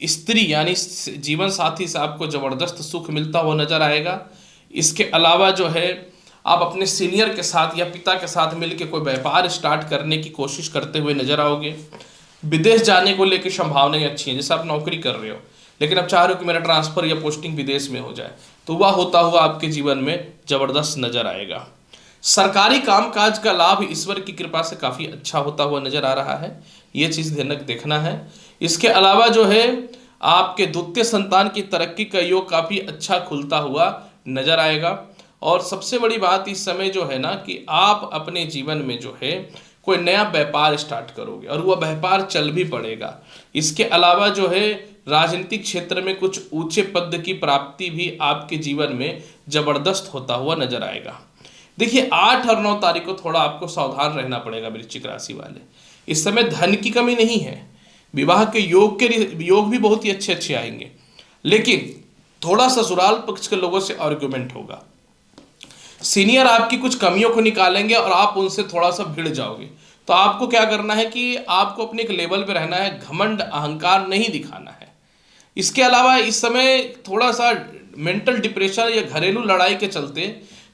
स्त्री यानी जीवन साथी से आपको ज़बरदस्त सुख मिलता हुआ नजर आएगा। इसके अलावा जो है आप अपने सीनियर के साथ या पिता के साथ मिलकर कोई व्यापार स्टार्ट करने की कोशिश करते हुए नजर आओगे। विदेश जाने को लेकर संभावनाएं अच्छी हैं, जैसे आप नौकरी कर रहे हो लेकिन आप चाह रहे हो कि मेरा ट्रांसफ़र या पोस्टिंग विदेश में हो जाए, तो वह होता हुआ आपके जीवन में ज़बरदस्त नजर आएगा। सरकारी कामकाज का लाभ ईश्वर की कृपा से काफ़ी अच्छा होता हुआ नजर आ रहा है, ये चीज़ देखना है। इसके अलावा जो है आपके द्वितीय संतान की तरक्की का योग काफ़ी अच्छा खुलता हुआ नजर आएगा। और सबसे बड़ी बात इस समय जो है ना कि आप अपने जीवन में जो है कोई नया व्यापार स्टार्ट करोगे और वह व्यापार चल भी पड़ेगा। इसके अलावा जो है राजनीतिक क्षेत्र में कुछ ऊंचे पद की प्राप्ति भी आपके जीवन में ज़बरदस्त होता हुआ नजर आएगा। देखिए 8 और 9 तारीख को थोड़ा आपको सावधान रहना पड़ेगा वृश्चिक राशि वाले। इस समय धन की कमी नहीं है, विवाह के योग भी बहुत ही अच्छे आएंगे, लेकिन थोड़ा ससुराल पक्ष के लोगों से आर्गुमेंट होगा। सीनियर आपकी कुछ कमियों को निकालेंगे और आप उनसे थोड़ा सा भिड़ जाओगे। तो आपको क्या करना है कि आपको अपने एक लेवल पे रहना है, घमंड अहंकार नहीं दिखाना है। इसके अलावा इस समय थोड़ा सा मेंटल डिप्रेशन या घरेलू लड़ाई के चलते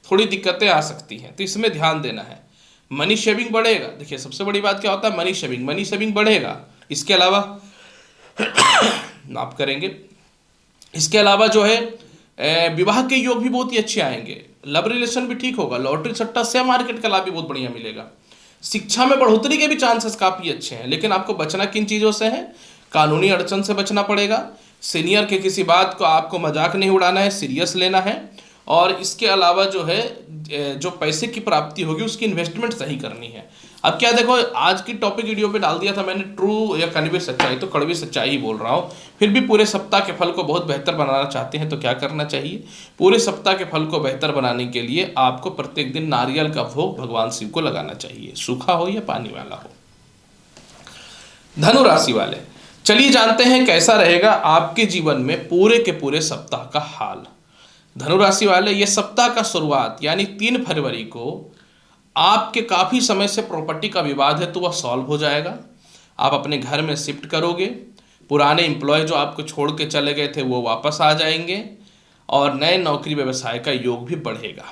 थोड़ी दिक्कतें आ सकती हैं, तो इसमें ध्यान देना है। मनी शेविंग बढ़ेगा। देखिए सबसे बड़ी बात क्या होता है, मनी शेविंग बढ़ेगा। इसके अलावा आप करेंगे। इसके अलावा जो है विवाह के योग भी बहुत ही अच्छे आएंगे, लव रिलेशन भी ठीक होगा, लॉटरी सट्टा शेयर मार्केट का लाभ भी बहुत बढ़िया मिलेगा। शिक्षा में बढ़ोतरी के भी चांसेस काफ़ी अच्छे हैं, लेकिन आपको बचना किन चीज़ों से है, कानूनी अड़चन से बचना पड़ेगा। सीनियर के किसी बात को आपको मजाक नहीं उड़ाना है, सीरियस लेना है। और इसके अलावा जो है जो पैसे की प्राप्ति होगी उसकी इन्वेस्टमेंट सही करनी है। अब क्या देखो, आज की टॉपिक वीडियो पे डाल दिया था मैंने ट्रू या कड़वी सच्चाई, तो कड़वी सच्चाई ही बोल रहा हूँ। फिर भी पूरे सप्ताह के फल को बहुत बेहतर बनाना चाहते हैं तो क्या करना चाहिए, पूरे सप्ताह के फल को बेहतर बनाने के लिए आपको प्रत्येक दिन नारियल का भोग भगवान शिव को लगाना चाहिए, सूखा हो या पानी वाला हो। धनु राशि वाले, चलिए जानते हैं कैसा रहेगा आपके जीवन में पूरे के पूरे सप्ताह का हाल। धनु राशि वाले, ये सप्ताह का शुरुआत यानी 3 फरवरी को आपके काफ़ी समय से प्रॉपर्टी का विवाद है तो वह सॉल्व हो जाएगा। आप अपने घर में शिफ्ट करोगे, पुराने एम्प्लॉय जो आपको छोड़ के चले गए थे वो वापस आ जाएंगे और नए नौकरी व्यवसाय का योग भी बढ़ेगा।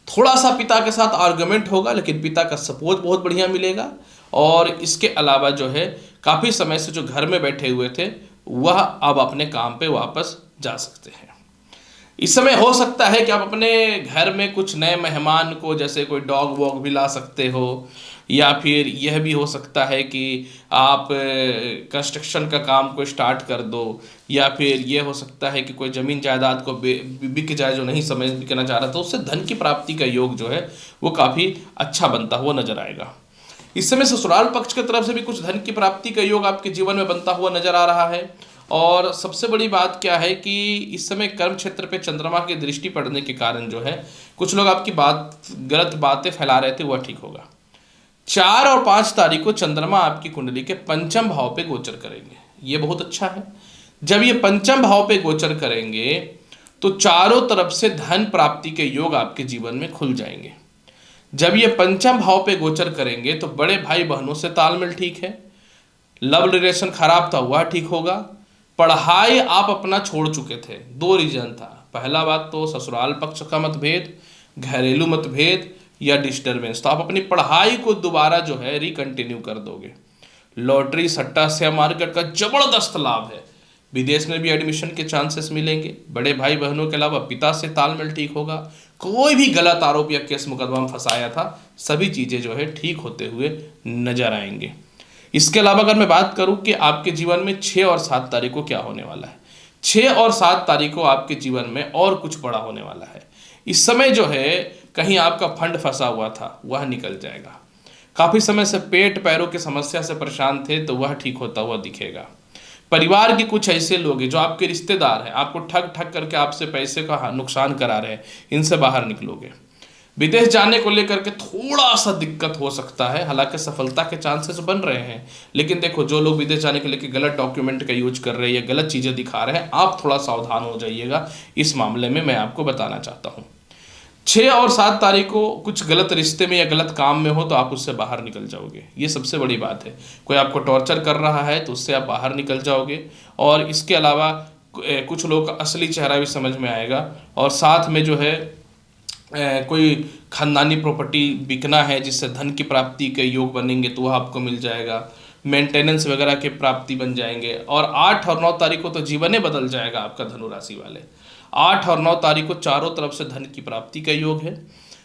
थोड़ा सा पिता के साथ आर्गुमेंट होगा, लेकिन पिता का सपोर्ट बहुत बढ़िया मिलेगा। और इसके अलावा जो है काफ़ी समय से जो घर में बैठे हुए थे वह अब अपने काम पे वापस जा सकते हैं। इस समय हो सकता है कि आप अपने घर में कुछ नए मेहमान को, जैसे कोई डॉग वॉग भी ला सकते हो, या फिर यह भी हो सकता है कि आप कंस्ट्रक्शन का काम को स्टार्ट कर दो, या फिर यह हो सकता है कि कोई ज़मीन जायदाद को बिक जाए जो नहीं समझ बिकना चाह रहा था, उससे धन की प्राप्ति का योग जो है वो काफ़ी अच्छा बनता हुआ नजर आएगा। इस समय ससुराल पक्ष की तरफ से भी कुछ धन की प्राप्ति का योग आपके जीवन में बनता हुआ नजर आ रहा है। और सबसे बड़ी बात क्या है कि इस समय कर्म क्षेत्र पे चंद्रमा की दृष्टि पड़ने के कारण जो है कुछ लोग आपकी गलत बातें फैला रहे थे वह ठीक होगा। 4 और 5 तारीख को चंद्रमा आपकी कुंडली के पंचम भाव पे गोचर करेंगे, ये बहुत अच्छा है। जब ये पंचम भाव पे गोचर करेंगे तो चारों तरफ से धन प्राप्ति के योग आपके जीवन में खुल जाएंगे। जब ये पंचम भाव पे गोचर करेंगे तो बड़े भाई बहनों से तालमेल ठीक है, लव रिलेशन खराब था वह ठीक होगा। पढ़ाई आप अपना छोड़ चुके थे, 2 रीजन था। पहला बात तो ससुराल पक्ष का मतभेद, घरेलू मतभेद या डिस्टर्बेंस, तो आप अपनी पढ़ाई को दोबारा जो है रिकंटिन्यू कर दोगे। लॉटरी सट्टा शेयर मार्केट का जबरदस्त लाभ है, विदेश में भी एडमिशन के चांसेस मिलेंगे। बड़े भाई बहनों के अलावा पिता से तालमेल ठीक होगा। कोई भी गलत आरोप या केस मुकदमा में फंसाया था, सभी चीज़ें जो है ठीक होते हुए नजर आएंगे। इसके अलावा अगर मैं बात करूं कि आपके जीवन में 6 और 7 तारीख को क्या होने वाला है, 6 और 7 तारीख को आपके जीवन में और कुछ बड़ा होने वाला है। इस समय जो है कहीं आपका फंड फंसा हुआ था वह निकल जाएगा। काफ़ी समय से पेट पैरों की समस्या से परेशान थे तो वह ठीक होता हुआ दिखेगा। परिवार के कुछ ऐसे लोग हैं जो आपके रिश्तेदार हैं, आपको ठग ठग करके आपसे पैसे का नुकसान करा रहे हैं, इनसे बाहर निकलोगे। विदेश जाने को लेकर के थोड़ा सा दिक्कत हो सकता है, हालांकि सफलता के चांसेस बन रहे हैं। लेकिन देखो, जो लोग विदेश जाने के लिए गलत डॉक्यूमेंट का यूज कर रहे हैं या गलत चीज़ें दिखा रहे हैं, आप थोड़ा सावधान हो जाइएगा। इस मामले में मैं आपको बताना चाहता हूँ 6 और 7 तारीख को कुछ गलत रिश्ते में या गलत काम में हो तो आप उससे बाहर निकल जाओगे, ये सबसे बड़ी बात है। कोई आपको टॉर्चर कर रहा है तो उससे आप बाहर निकल जाओगे। और इसके अलावा कुछ लोगों का असली चेहरा भी समझ में आएगा। और साथ में जो है कोई खानदानी प्रॉपर्टी बिकना है जिससे धन की प्राप्ति के योग बनेंगे तो वह आपको मिल जाएगा। मेंटेनेंस वगैरह के प्राप्ति बन जाएंगे। और 8 और 9 तारीख को तो जीवन ही बदल जाएगा आपका धनु राशि वाले। 8 और 9 तारीख को चारों तरफ से धन की प्राप्ति का योग है।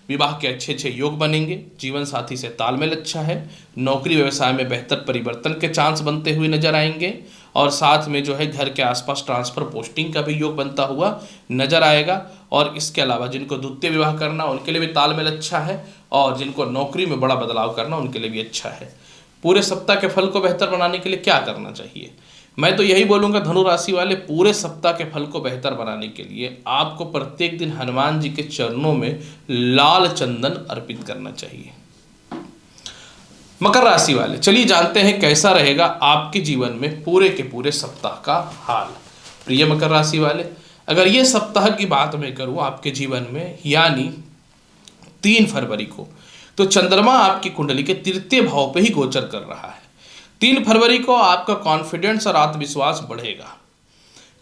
विवाह के अच्छे अच्छे योग बनेंगे। जीवन साथी से तालमेल अच्छा है। नौकरी व्यवसाय में बेहतर परिवर्तन के चांस बनते हुए नजर आएंगे। और साथ में जो है घर के आसपास ट्रांसफर पोस्टिंग का भी योग बनता हुआ नजर आएगा। और इसके अलावा जिनको द्वितीय विवाह करना उनके लिए भी तालमेल अच्छा है। और जिनको नौकरी में बड़ा बदलाव करना उनके लिए भी अच्छा है। पूरे सप्ताह के फल को बेहतर बनाने के लिए क्या करना चाहिए? मैं तो यही बोलूँगा धनु राशि वाले, पूरे सप्ताह के फल को बेहतर बनाने के लिए आपको प्रत्येक दिन हनुमान जी के चरणों में लाल चंदन अर्पित करना चाहिए। मकर राशि वाले, चलिए जानते हैं कैसा रहेगा आपके जीवन में पूरे के पूरे सप्ताह का हाल। प्रिय मकर राशि वाले, अगर ये सप्ताह की बात मैं करूं आपके जीवन में, यानी 3 फरवरी को, तो चंद्रमा आपकी कुंडली के तृतीय भाव पे ही गोचर कर रहा है। 3 फरवरी को आपका कॉन्फिडेंस और आत्मविश्वास बढ़ेगा।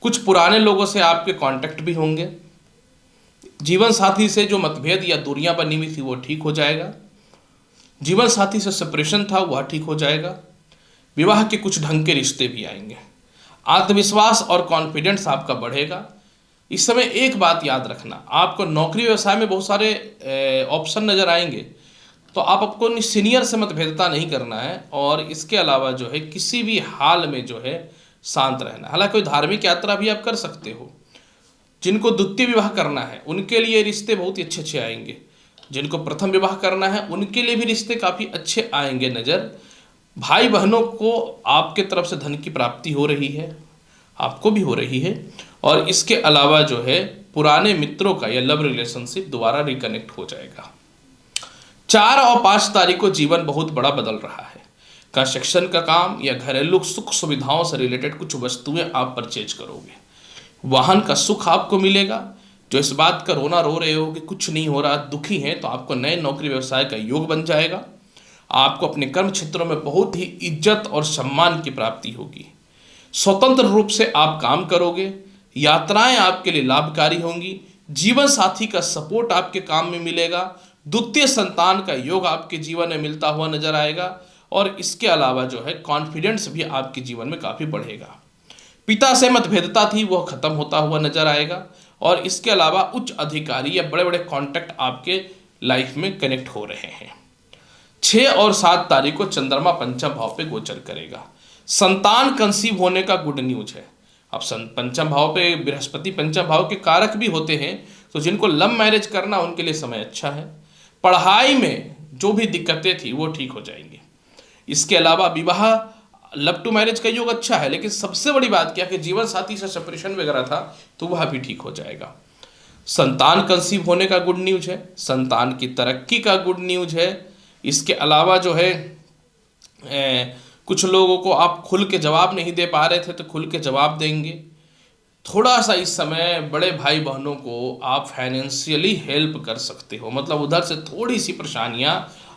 कुछ पुराने लोगों से आपके कांटेक्ट भी होंगे। जीवन साथी से जो मतभेद या दूरियां बनी हुई थी वो ठीक हो जाएगा। जीवन साथी से सेपरेशन था वह ठीक हो जाएगा। विवाह के कुछ ढंग के रिश्ते भी आएंगे। आत्मविश्वास और कॉन्फिडेंस आपका बढ़ेगा। इस समय एक बात याद रखना, आपको नौकरी व्यवसाय में बहुत सारे ऑप्शन नजर आएंगे, तो आपको सीनियर से मतभेदता नहीं करना है। और इसके अलावा जो है किसी भी हाल में जो है शांत रहना। हालांकि कोई धार्मिक यात्रा भी आप कर सकते हो। जिनको द्वितीय विवाह करना है उनके लिए रिश्ते बहुत ही अच्छे अच्छे आएंगे। जिनको प्रथम विवाह करना है उनके लिए भी रिश्ते काफ़ी अच्छे आएंगे नज़र। भाई बहनों को आपके तरफ से धन की प्राप्ति हो रही है, आपको भी हो रही है। और इसके अलावा जो है पुराने मित्रों का या लव रिलेशनशिप दोबारा रिकनेक्ट हो जाएगा। 4 और 5 तारीख को जीवन बहुत बड़ा बदल रहा है। कंस्ट्रक्शन का काम या घरेलू सुख सुविधाओं से रिलेटेड कुछ वस्तुएं आप परचेज करोगे। वाहन का सुख आपको मिलेगा। जो इस बात का रोना रो रहे हो कि कुछ नहीं हो रहा, दुखी हैं, तो आपको नए नौकरी व्यवसाय का योग बन जाएगा। आपको अपने कर्म क्षेत्रों में बहुत ही इज्जत और सम्मान की प्राप्ति होगी। स्वतंत्र रूप से आप काम करोगे। यात्राएं आपके लिए लाभकारी होंगी। जीवन साथी का सपोर्ट आपके काम में मिलेगा। द्वितीय संतान का योग आपके जीवन में मिलता हुआ नजर आएगा। और इसके अलावा जो है कॉन्फिडेंस भी आपके जीवन में काफ़ी बढ़ेगा। पिता से मतभेदता थी वह खत्म होता हुआ नजर आएगा। और इसके अलावा उच्च अधिकारी या बड़े बड़े कॉन्टैक्ट आपके लाइफ में कनेक्ट हो रहे हैं। 6 और 7 तारीख को चंद्रमा पंचम भाव पे गोचर करेगा। संतान कंसीव होने का गुड न्यूज है। अब पंचम भाव पे बृहस्पति पंचम भाव के कारक भी होते हैं, तो जिनको लव मैरिज करना उनके लिए समय अच्छा है। पढ़ाई में जो भी दिक्कतें थी वो ठीक हो जाएंगी। इसके अलावा विवाह लव टू मैरिज का योग अच्छा है। लेकिन सबसे बड़ी बात क्या कि जीवन साथी से सेपरेशन वगैरह था तो वह भी ठीक हो जाएगा। संतान कंसीव होने का गुड न्यूज है। संतान की तरक्की का गुड न्यूज है। इसके अलावा जो है कुछ लोगों को आप खुल के जवाब नहीं दे पा रहे थे तो खुल के जवाब देंगे। थोड़ा सा इस समय बड़े भाई बहनों को आप फाइनेंशियली हेल्प कर सकते हो। मतलब उधर से थोड़ी सी परेशानियां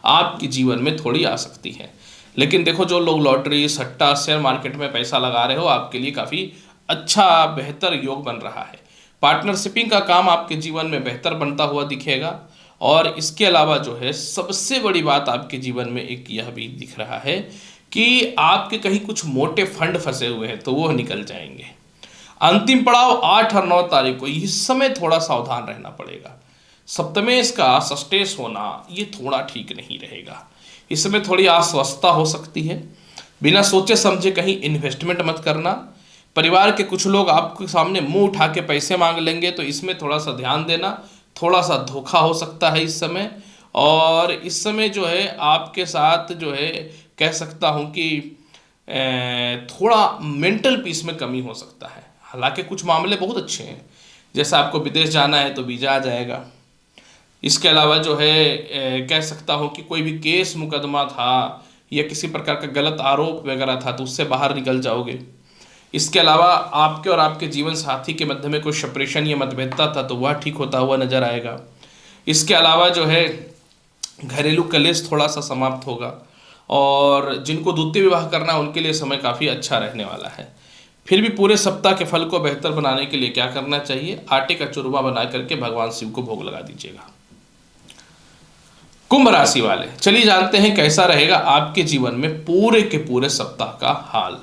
आपके जीवन में थोड़ी आ सकती हैं। लेकिन देखो, जो लोग लॉटरी सट्टा शेयर मार्केट में पैसा लगा रहे हो, आपके लिए काफ़ी अच्छा बेहतर योग बन रहा है। पार्टनरशिपिंग का काम आपके जीवन में बेहतर बनता हुआ दिखेगा। और इसके अलावा जो है सबसे बड़ी बात आपके जीवन में एक यह भी दिख रहा है कि आपके कहीं कुछ मोटे फंड फंसे हुए हैं तो वो निकल जाएंगे। अंतिम पड़ाव 8 और 9 तारीख को, इस समय थोड़ा सावधान रहना पड़ेगा। सप्तमेश का षष्ठेश होना ये थोड़ा ठीक नहीं रहेगा। इस समय थोड़ी अस्वस्थता हो सकती है। बिना सोचे समझे कहीं इन्वेस्टमेंट मत करना। परिवार के कुछ लोग आपके सामने मुंह उठा के पैसे मांग लेंगे, तो इसमें थोड़ा सा ध्यान देना। थोड़ा सा धोखा हो सकता है इस समय। और इस समय जो है आपके साथ जो है कह सकता हूँ कि थोड़ा मेंटल पीस में कमी हो सकता है। हालांकि कुछ मामले बहुत अच्छे हैं, जैसे आपको विदेश जाना है तो वीज़ा आ जाएगा। इसके अलावा जो है कह सकता हूँ कि कोई भी केस मुकदमा था या किसी प्रकार का गलत आरोप वगैरह था तो उससे बाहर निकल जाओगे। इसके अलावा आपके और आपके जीवन साथी के मध्य में कोई सेपरेशन या मतभेदता था तो वह ठीक होता हुआ नजर आएगा। इसके अलावा जो है घरेलू कलेश थोड़ा सा समाप्त होगा। और जिनको द्वितीय विवाह करना है उनके लिए समय काफ़ी अच्छा रहने वाला है। फिर भी पूरे सप्ताह के फल को बेहतर बनाने के लिए क्या करना चाहिए? आटे का चूरमा बना करके भगवान शिव को भोग लगा दीजिएगा। कुंभ राशि वाले, चलिए जानते हैं कैसा रहेगा आपके जीवन में पूरे के पूरे सप्ताह का हाल।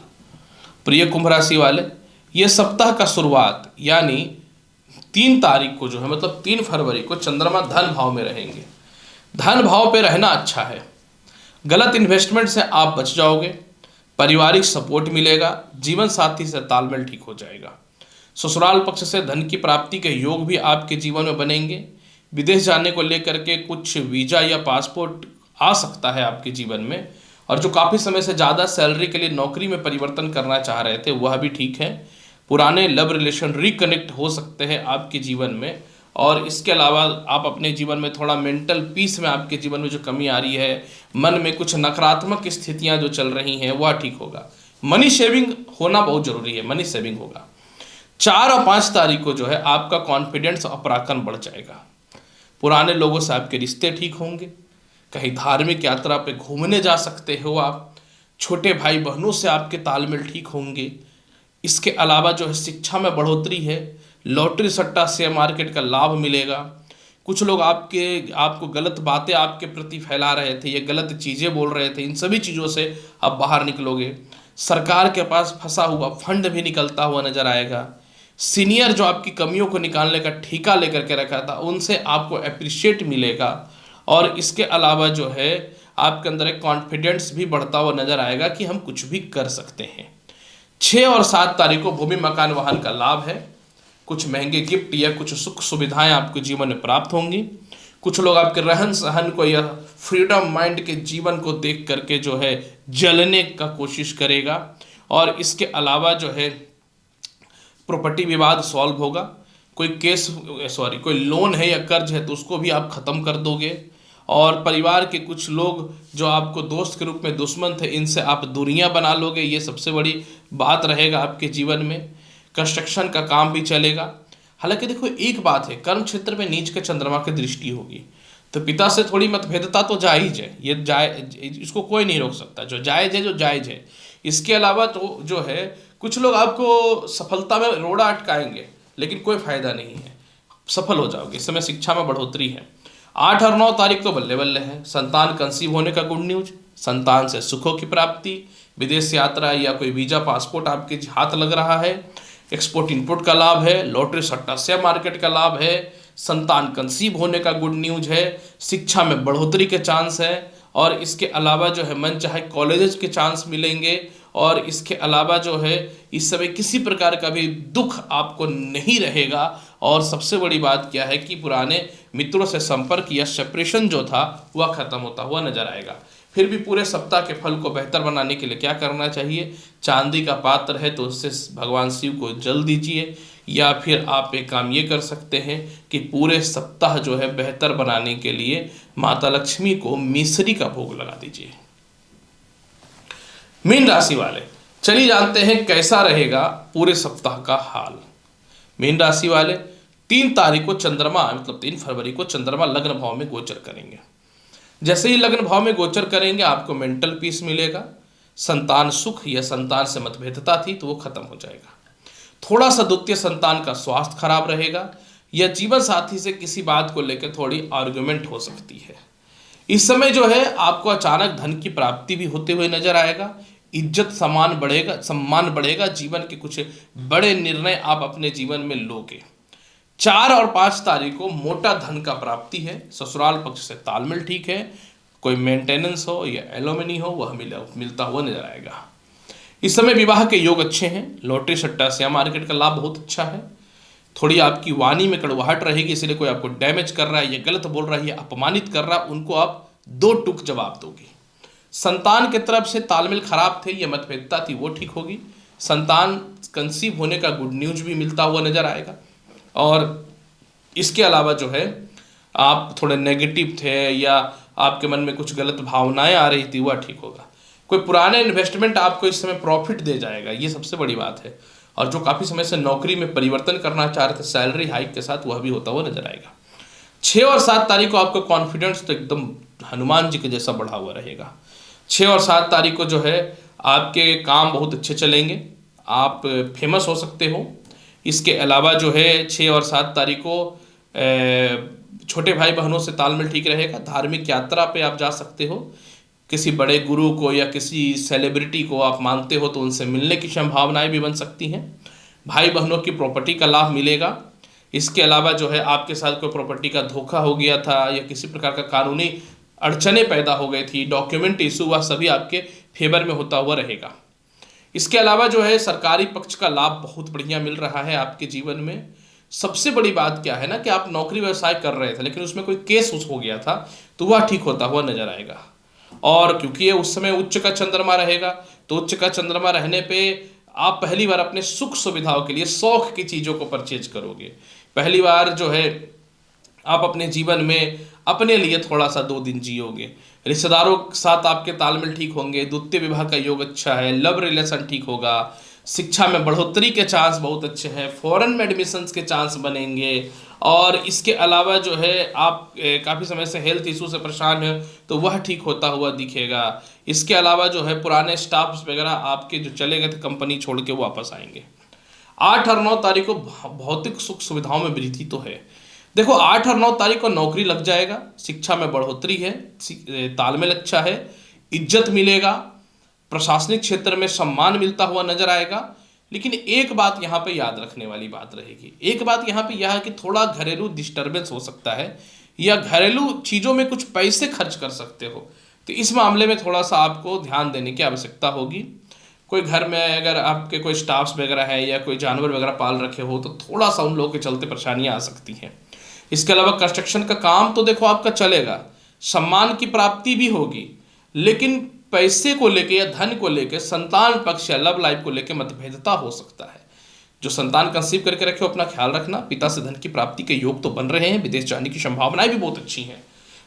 प्रिय कुंभ राशि वाले, ये सप्ताह का शुरुआत यानी 3 तारीख को जो है मतलब 3 फरवरी को चंद्रमा धन भाव में रहेंगे। धन भाव पे रहना अच्छा है। गलत इन्वेस्टमेंट से आप बच जाओगे। पारिवारिक सपोर्ट मिलेगा। जीवन साथी से तालमेल ठीक हो जाएगा। ससुराल पक्ष से धन की प्राप्ति के योग भी आपके जीवन में बनेंगे। विदेश जाने को लेकर के कुछ वीजा या पासपोर्ट आ सकता है आपके जीवन में। और जो काफ़ी समय से ज़्यादा सैलरी के लिए नौकरी में परिवर्तन करना चाह रहे थे वह भी ठीक है। पुराने लव रिलेशन रिकनेक्ट हो सकते हैं आपके जीवन में। और इसके अलावा आप अपने जीवन में थोड़ा मेंटल पीस में आपके जीवन में जो कमी आ रही है, मन में कुछ नकारात्मक स्थितियां जो चल रही हैं वह ठीक होगा। मनी सेविंग होना बहुत जरूरी है, मनी सेविंग होगा। 4 और 5 तारीख को जो है आपका कॉन्फिडेंस और पराक्रम बढ़ जाएगा। पुराने लोगों से आपके रिश्ते ठीक होंगे। कहीं धार्मिक यात्रा पे घूमने जा सकते हो आप। छोटे भाई बहनों से आपके तालमेल ठीक होंगे। इसके अलावा जो है शिक्षा में बढ़ोतरी है। लॉटरी सट्टा शेयर मार्केट का लाभ मिलेगा। कुछ लोग आपको गलत बातें आपके प्रति फैला रहे थे, ये गलत चीज़ें बोल रहे थे, इन सभी चीज़ों से आप बाहर निकलोगे। सरकार के पास फंसा हुआ फंड भी निकलता हुआ नजर आएगा। सीनियर जो आपकी कमियों को निकालने का ठेका लेकर के रखा था उनसे आपको अप्रिशिएट मिलेगा। और इसके अलावा जो है आपके अंदर एक कॉन्फिडेंस भी बढ़ता हुआ नजर आएगा कि हम कुछ भी कर सकते हैं। 6 और 7 तारीख को भूमि मकान वाहन का लाभ है। कुछ महंगे गिफ्ट या कुछ सुख सुविधाएं आपके जीवन में प्राप्त होंगी। कुछ लोग आपके रहन सहन को या फ्रीडम माइंड के जीवन को देख करके जो है जलने का कोशिश करेगा। और इसके अलावा जो है प्रॉपर्टी विवाद सॉल्व होगा। कोई लोन है या कर्ज है तो उसको भी आप खत्म कर दोगे। और परिवार के कुछ लोग जो आपको दोस्त के रूप में दुश्मन थे इनसे आप दूरियां बना लोगे, ये सबसे बड़ी बात रहेगा आपके जीवन में। कंस्ट्रक्शन का काम भी चलेगा। हालांकि देखो एक बात है, कर्म क्षेत्र में नीच के चंद्रमा की दृष्टि होगी तो पिता से थोड़ी मतभेदता तो जायज है, इसको कोई नहीं रोक सकता। जो जायज है जो जायज है। इसके अलावा तो जो है कुछ लोग आपको सफलता में रोड़ा अटकाएंगे लेकिन कोई फायदा नहीं है, सफल हो जाओगे। इस समय शिक्षा में बढ़ोतरी है। 8 और 9 तारीख तो बल्ले बल्ले है। संतान कंसीव होने का गुड न्यूज, संतान से सुखों की प्राप्ति, विदेश यात्रा या कोई वीजा पासपोर्ट आपके हाथ लग रहा है, एक्सपोर्ट इनपुट का लाभ है, लॉटरी सट्टा शेयर मार्केट का लाभ है, संतान कंसीव होने का गुड न्यूज है, शिक्षा में बढ़ोतरी के चांस है। और इसके अलावा जो है मन चाहे कॉलेजेस के चांस मिलेंगे। और इसके अलावा जो है इस समय किसी प्रकार का भी दुख आपको नहीं रहेगा। और सबसे बड़ी बात क्या है कि पुराने मित्रों से संपर्क या सेपरेशन जो था वह खत्म होता हुआ नजर आएगा। फिर भी पूरे सप्ताह के फल को बेहतर बनाने के लिए क्या करना चाहिए? चांदी का पात्र है तो उससे भगवान शिव को जल दीजिए। या फिर आप एक काम ये कर सकते हैं कि पूरे सप्ताह जो है बेहतर बनाने के लिए माता लक्ष्मी को मिश्री का भोग लगा दीजिए। मीन राशि वाले, चलिए जानते हैं कैसा रहेगा पूरे सप्ताह का हाल। मीन राशि वाले, 3 तारीख को चंद्रमा मतलब 3 फरवरी को चंद्रमा लग्न भाव में गोचर करेंगे। जैसे ही लग्न भाव में गोचर करेंगे आपको मेंटल पीस मिलेगा। संतान सुख या संतान से मतभेदता थी तो वो खत्म हो जाएगा। थोड़ा सा द्वितीय संतान का स्वास्थ्य खराब रहेगा या जीवन साथी से किसी बात को लेकर थोड़ी आर्गुमेंट हो सकती है। इस समय जो है आपको अचानक धन की प्राप्ति भी होते हुए नजर आएगा। इज्जत सम्मान बढ़ेगा, जीवन के कुछ बड़े निर्णय आप अपने जीवन में लोगे। 4 और 5 तारीख को मोटा धन का प्राप्ति है, ससुराल पक्ष से तालमेल ठीक है, कोई मेंटेनेंस हो या एलोमनी हो वह मिलता हुआ नजर आएगा। इस समय विवाह के योग अच्छे हैं, लॉटरी सट्टा शेयर मार्केट का लाभ बहुत अच्छा है। थोड़ी आपकी वाणी में कड़वाहट रहेगी, इसलिए कोई आपको डैमेज कर रहा है या गलत बोल रहा है या अपमानित कर रहा है, उनको आप 2 टूक जवाब दोगे। संतान की तरफ से तालमेल खराब थे या मतभेदता थी वो ठीक होगी। संतान कंसीव होने का गुड न्यूज भी मिलता हुआ नजर आएगा। और इसके अलावा जो है आप थोड़े नेगेटिव थे या आपके मन में कुछ गलत भावनाएं आ रही थी वह ठीक होगा। कोई पुराने इन्वेस्टमेंट आपको इस समय प्रॉफिट दे जाएगा, ये सबसे बड़ी बात है। और जो काफ़ी समय से नौकरी में परिवर्तन करना चाह रहे थे सैलरी हाइक के साथ, वह भी होता हुआ नजर आएगा। 6 और 7 तारीख को आपका कॉन्फिडेंस तो एकदम हनुमान जी के जैसा बढ़ा हुआ रहेगा। 6 और 7 तारीख को जो है आपके काम बहुत अच्छे चलेंगे, आप फेमस हो सकते हो। इसके अलावा जो है 6 और 7 तारीख को छोटे भाई बहनों से तालमेल ठीक रहेगा। धार्मिक यात्रा पे आप जा सकते हो, किसी बड़े गुरु को या किसी सेलिब्रिटी को आप मानते हो तो उनसे मिलने की संभावनाएं भी बन सकती हैं। भाई बहनों की प्रॉपर्टी का लाभ मिलेगा। इसके अलावा जो है आपके साथ कोई प्रॉपर्टी का धोखा हो गया था या किसी प्रकार का कानूनी अड़चनें पैदा हो गई थी, डॉक्यूमेंट इशू, वह सभी आपके फेवर में होता हुआ रहेगा। इसके अलावा जो है सरकारी पक्ष का लाभ बहुत बढ़िया मिल रहा है आपके जीवन में। सबसे बड़ी बात क्या है ना कि आप नौकरी व्यवसाय कर रहे थे लेकिन उसमें कोई केस हो गया था तो वह ठीक होता हुआ नजर आएगा। और क्योंकि ये उस समय उच्च का चंद्रमा रहेगा तो उच्च का चंद्रमा रहने पे आप पहली बार अपने सुख सुविधाओं के लिए शौक की चीज़ों को परचेज करोगे। पहली बार जो है आप अपने जीवन में अपने लिए थोड़ा सा 2 दिन जियोगे। रिश्तेदारों के साथ आपके तालमेल ठीक होंगे। द्वितीय विवाह का योग अच्छा है। लव रिलेशन ठीक होगा। शिक्षा में बढ़ोतरी के चांस बहुत अच्छे हैं। फॉरेन में एडमिशन्स के चांस बनेंगे। और इसके अलावा जो है आप काफ़ी समय से हेल्थ इशू से परेशान हैं तो वह ठीक होता हुआ दिखेगा। इसके अलावा जो है पुराने स्टाफ्स वगैरह आपके जो चले गए थे कंपनी छोड़ के वापस आएंगे। 8 और 9 तारीख को भौतिक सुख सुविधाओं में वृद्धि तो है। देखो 8 और 9 तारीख को नौकरी लग जाएगा, शिक्षा में बढ़ोतरी है, तालमेल अच्छा है, इज्जत मिलेगा, प्रशासनिक क्षेत्र में सम्मान मिलता हुआ नजर आएगा। लेकिन एक बात यहाँ पे याद रखने वाली बात रहेगी। एक बात यहाँ पे यह है कि थोड़ा घरेलू डिस्टर्बेंस हो सकता है या घरेलू चीज़ों में कुछ पैसे खर्च कर सकते हो, तो इस मामले में थोड़ा सा आपको ध्यान देने की आवश्यकता होगी। कोई घर में अगर आपके कोई स्टाफ्स वगैरह है या कोई जानवर वगैरह पाल रखे हो तो थोड़ा सा उन लोगों के चलते परेशानियाँ आ सकती हैं। इसके अलावा कंस्ट्रक्शन का काम तो देखो आपका चलेगा, सम्मान की प्राप्ति भी होगी, लेकिन पैसे को लेके या धन को लेके, संतान पक्ष या लव लाइफ को लेके मतभेदता हो सकता है। जो संतान कंसीव करके रखे हो अपना ख्याल रखना। पिता से धन की प्राप्ति के योग तो बन रहे हैं, विदेश जाने की संभावनाएं भी बहुत अच्छी हैं।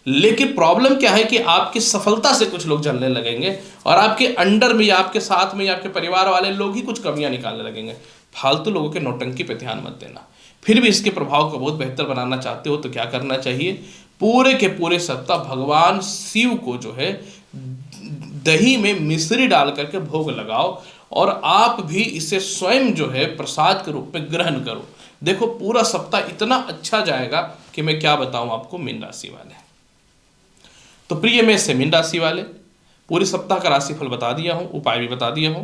लेकिन प्रॉब्लम क्या है कि आपकी सफलता से कुछ लोग जलने लगेंगे और आपके अंडर में या आपके साथ में या आपके परिवार वाले लोग ही कुछ कमियां निकालने लगेंगे। फालतू लोगों के नौटंकी पे ध्यान मत देना। फिर भी इसके प्रभाव को बहुत बेहतर बनाना चाहते हो तो क्या करना चाहिए, पूरे के पूरे सप्ताह भगवान शिव को जो है दही में मिश्री डाल करके भोग लगाओ और आप भी इसे स्वयं जो है प्रसाद के रूप में ग्रहण करो। देखो पूरा सप्ताह इतना अच्छा जाएगा कि मैं क्या बताऊं आपको। मीन राशि वाले तो प्रिय मेष से मीन राशि वाले पूरे सप्ताह का राशिफल बता दिया हूं, उपाय भी बता दिया हूं।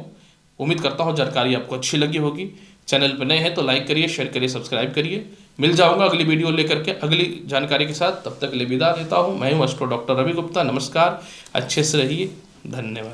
उम्मीद करता हूं जानकारी आपको अच्छी लगी होगी। चैनल पर नए हैं तो लाइक करिए, शेयर करिए, सब्सक्राइब करिए। मिल जाऊंगा अगली वीडियो लेकर के अगली जानकारी के साथ। तब तक के लिए विदा देता हूं। मैं हूं एस्ट्रो डॉक्टर रवि गुप्ता। नमस्कार, अच्छे से रहिए, धन्यवाद।